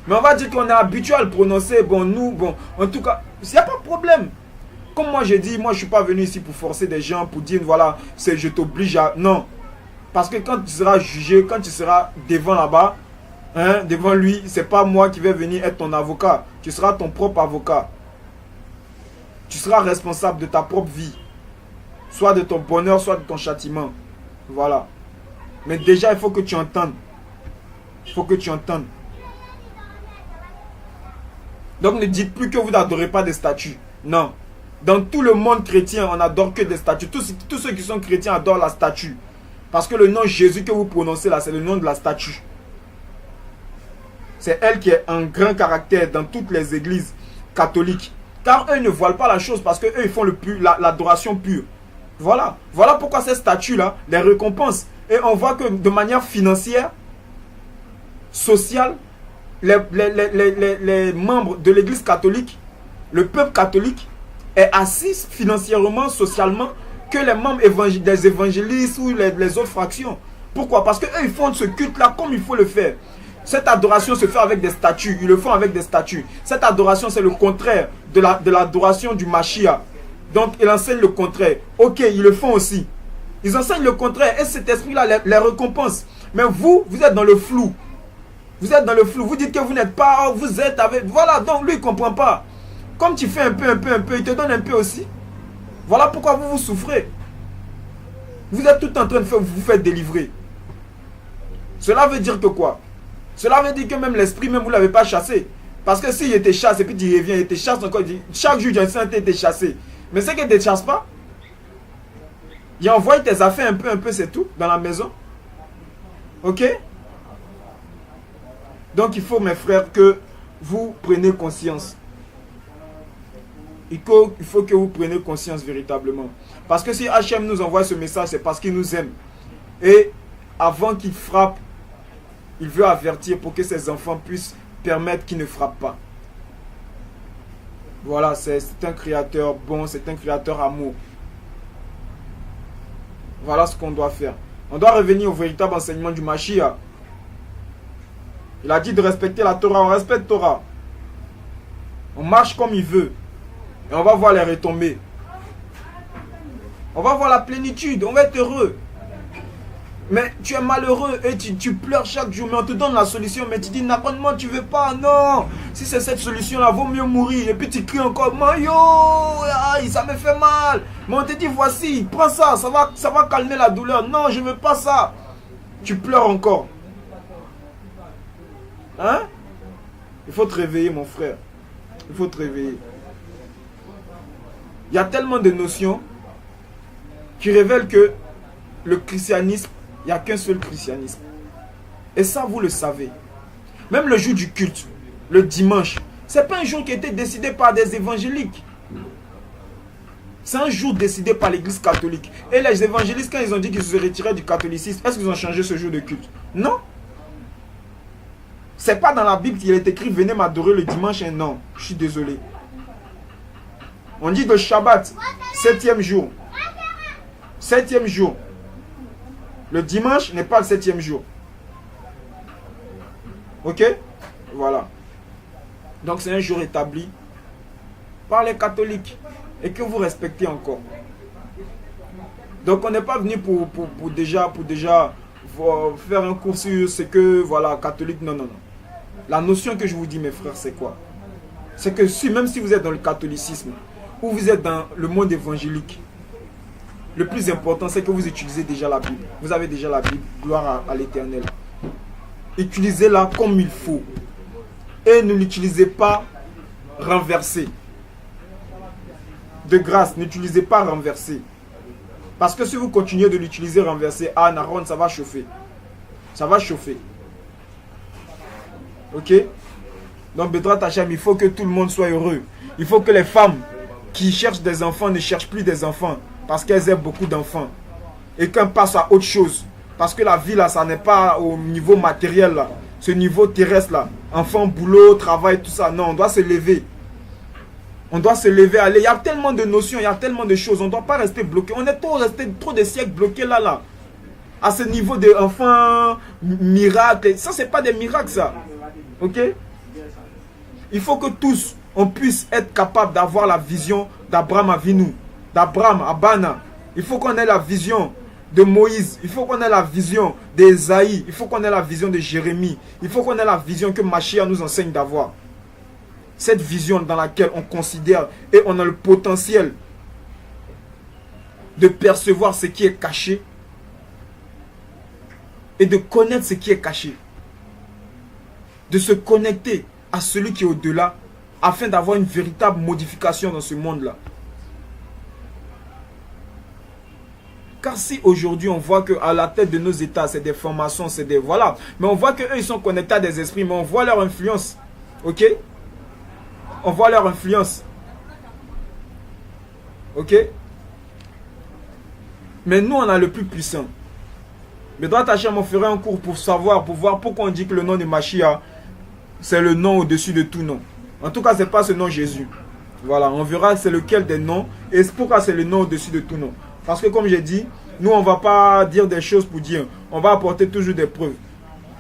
Mais on va dire qu'on est habitué à le prononcer. Bon, nous, bon, en tout cas, il n'y a pas de problème. Comme moi, j'ai dit, moi, je ne suis pas venu ici pour forcer des gens, pour dire, voilà, je t'oblige à... Non. Parce que quand tu seras jugé, quand tu seras devant là-bas, hein, devant lui, ce n'est pas moi qui vais venir être ton avocat. Tu seras ton propre avocat. Tu seras responsable de ta propre vie. Soit de ton bonheur, soit de ton châtiment. Voilà. Mais déjà, il faut que tu entendes. Il faut que tu entendes. Donc ne dites plus que vous n'adorez pas des statues. Non. Dans tout le monde chrétien, on n'adore que des statues. Tous ceux qui sont chrétiens adorent la statue. Parce que le nom Jésus que vous prononcez là, c'est le nom de la statue. C'est elle qui est un grand caractère dans toutes les églises catholiques. Car eux ne voilent pas la chose parce qu'eux ils font l'adoration pure. Voilà. Voilà pourquoi ces statues-là les récompensent. Et on voit que de manière financière, sociale, les membres de l'église catholique, le peuple catholique est assis financièrement, socialement, que les membres des évangélistes ou les autres fractions. Pourquoi? Parce qu'eux ils font ce culte-là comme il faut le faire. Cette adoration se fait avec des statues. Ils le font avec des statues. Cette adoration, c'est le contraire de l'adoration du Mashiach. Donc, ils enseignent le contraire. Ok, ils le font aussi. Ils enseignent le contraire. Et cet esprit-là les récompense. Mais vous êtes dans le flou. Vous êtes dans le flou. Vous dites que vous n'êtes pas... Oh, vous êtes avec... Voilà, donc lui, il ne comprend pas. Comme tu fais un peu, il te donne un peu aussi. Voilà pourquoi vous souffrez. Vous êtes tout en train de vous faire délivrer. Cela veut dire que quoi? Cela veut dire que même l'esprit, même vous ne l'avez pas chassé. Parce que s'il était chassé, et puis il revient, il te chasse encore, il dit, chaque jour, j'ai été chassé. Mais c'est qu'il ne te chasse pas. Il envoie tes affaires un peu, c'est tout, dans la maison. Ok? Donc il faut, mes frères, que vous preniez conscience. Il faut que vous preniez conscience véritablement. Parce que si Hachem nous envoie ce message, c'est parce qu'il nous aime. Et avant qu'il frappe, il veut avertir pour que ses enfants puissent permettre qu'il ne frappe pas. Voilà, c'est un créateur bon, c'est un créateur amour. Voilà ce qu'on doit faire. On doit revenir au véritable enseignement du Mashiach. Il a dit de respecter la Torah, on respecte la Torah. On marche comme il veut. Et on va voir les retombées. On va voir la plénitude, on va être heureux. Mais tu es malheureux et tu pleures chaque jour. Mais on te donne la solution. Mais tu dis, naturellement, tu ne veux pas. Non. Si c'est cette solution-là, vaut mieux mourir. Et puis tu cries encore, Mayo, aïe, ça me fait mal. Mais on te dit, voici, prends ça. Ça va calmer la douleur. Non, je ne veux pas ça. Tu pleures encore. Hein? Il faut te réveiller, mon frère. Il faut te réveiller. Il y a tellement de notions qui révèlent que le christianisme, il n'y a qu'un seul christianisme. Et ça, vous le savez. Même le jour du culte, le dimanche, ce n'est pas un jour qui a été décidé par des évangéliques. C'est un jour décidé par l'église catholique. Et les évangélistes, quand ils ont dit qu'ils se retiraient du catholicisme, est-ce qu'ils ont changé ce jour de culte? Non. C'est pas dans la Bible qu'il est écrit venez m'adorer le dimanche. Non, je suis désolé. On dit de Shabbat, 7e jour. 7e jour. Le dimanche n'est pas le 7e jour. Ok? Voilà. Donc c'est un jour établi par les catholiques et que vous respectez encore. Donc on n'est pas venu pour déjà faire un cours sur ce que, voilà, catholique, non. La notion que je vous dis, mes frères, c'est quoi? C'est que même si vous êtes dans le catholicisme ou vous êtes dans le monde évangélique, le plus important, c'est que vous utilisez déjà la Bible. Vous avez déjà la Bible, gloire à l'Éternel. Utilisez-la comme il faut. Et ne l'utilisez pas renversé. De grâce, n'utilisez pas renversé. Parce que si vous continuez de l'utiliser renversé, Naron, ça va chauffer. Ça va chauffer. Ok? Donc, Bédrat Hachem, il faut que tout le monde soit heureux. Il faut que les femmes qui cherchent des enfants ne cherchent plus des enfants. Parce qu'elles aiment beaucoup d'enfants. Et qu'elles passent à autre chose. Parce que la vie, là, ça n'est pas au niveau matériel, là. Ce niveau terrestre, là. Enfants, boulot, travail, tout ça. Non, on doit se lever. On doit se lever, aller. Il y a tellement de notions, il y a tellement de choses. On ne doit pas rester bloqué. On est resté trop de siècles bloqués là. À ce niveau d'enfants, miracles. Ça, c'est pas des miracles, ça. Ok? Il faut que tous, on puisse être capable d'avoir la vision d'Abraham Avinu, d'Abraham Abana. Il faut qu'on ait la vision de Moïse. Il faut qu'on ait la vision d'Ésaïe. Il faut qu'on ait la vision de Jérémie. Il faut qu'on ait la vision que Mashiach nous enseigne d'avoir. Cette vision dans laquelle on considère et on a le potentiel de percevoir ce qui est caché et de connaître ce qui est caché. De se connecter à celui qui est au-delà afin d'avoir une véritable modification dans ce monde-là. Car si aujourd'hui on voit qu'à la tête de nos États, c'est des formations, c'est des... Voilà. Mais on voit qu'eux, ils sont connectés à des esprits, mais on voit leur influence. Ok? On voit leur influence. Ok? Mais nous, on a le plus puissant. Mais droit Hachem, on ferait un cours pour savoir, pour voir pourquoi on dit que le nom de Mashiach, c'est le nom au-dessus de tout nom. En tout cas, ce n'est pas ce nom Jésus. Voilà, on verra c'est lequel des noms. Et pourquoi c'est le nom au-dessus de tout nom. Parce que comme j'ai dit, nous, on ne va pas dire des choses pour dire. On va apporter toujours des preuves.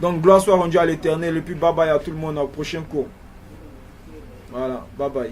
Donc, gloire soit rendue à l'Éternel. Et puis, bye bye à tout le monde au prochain cours. Voilà, bye bye.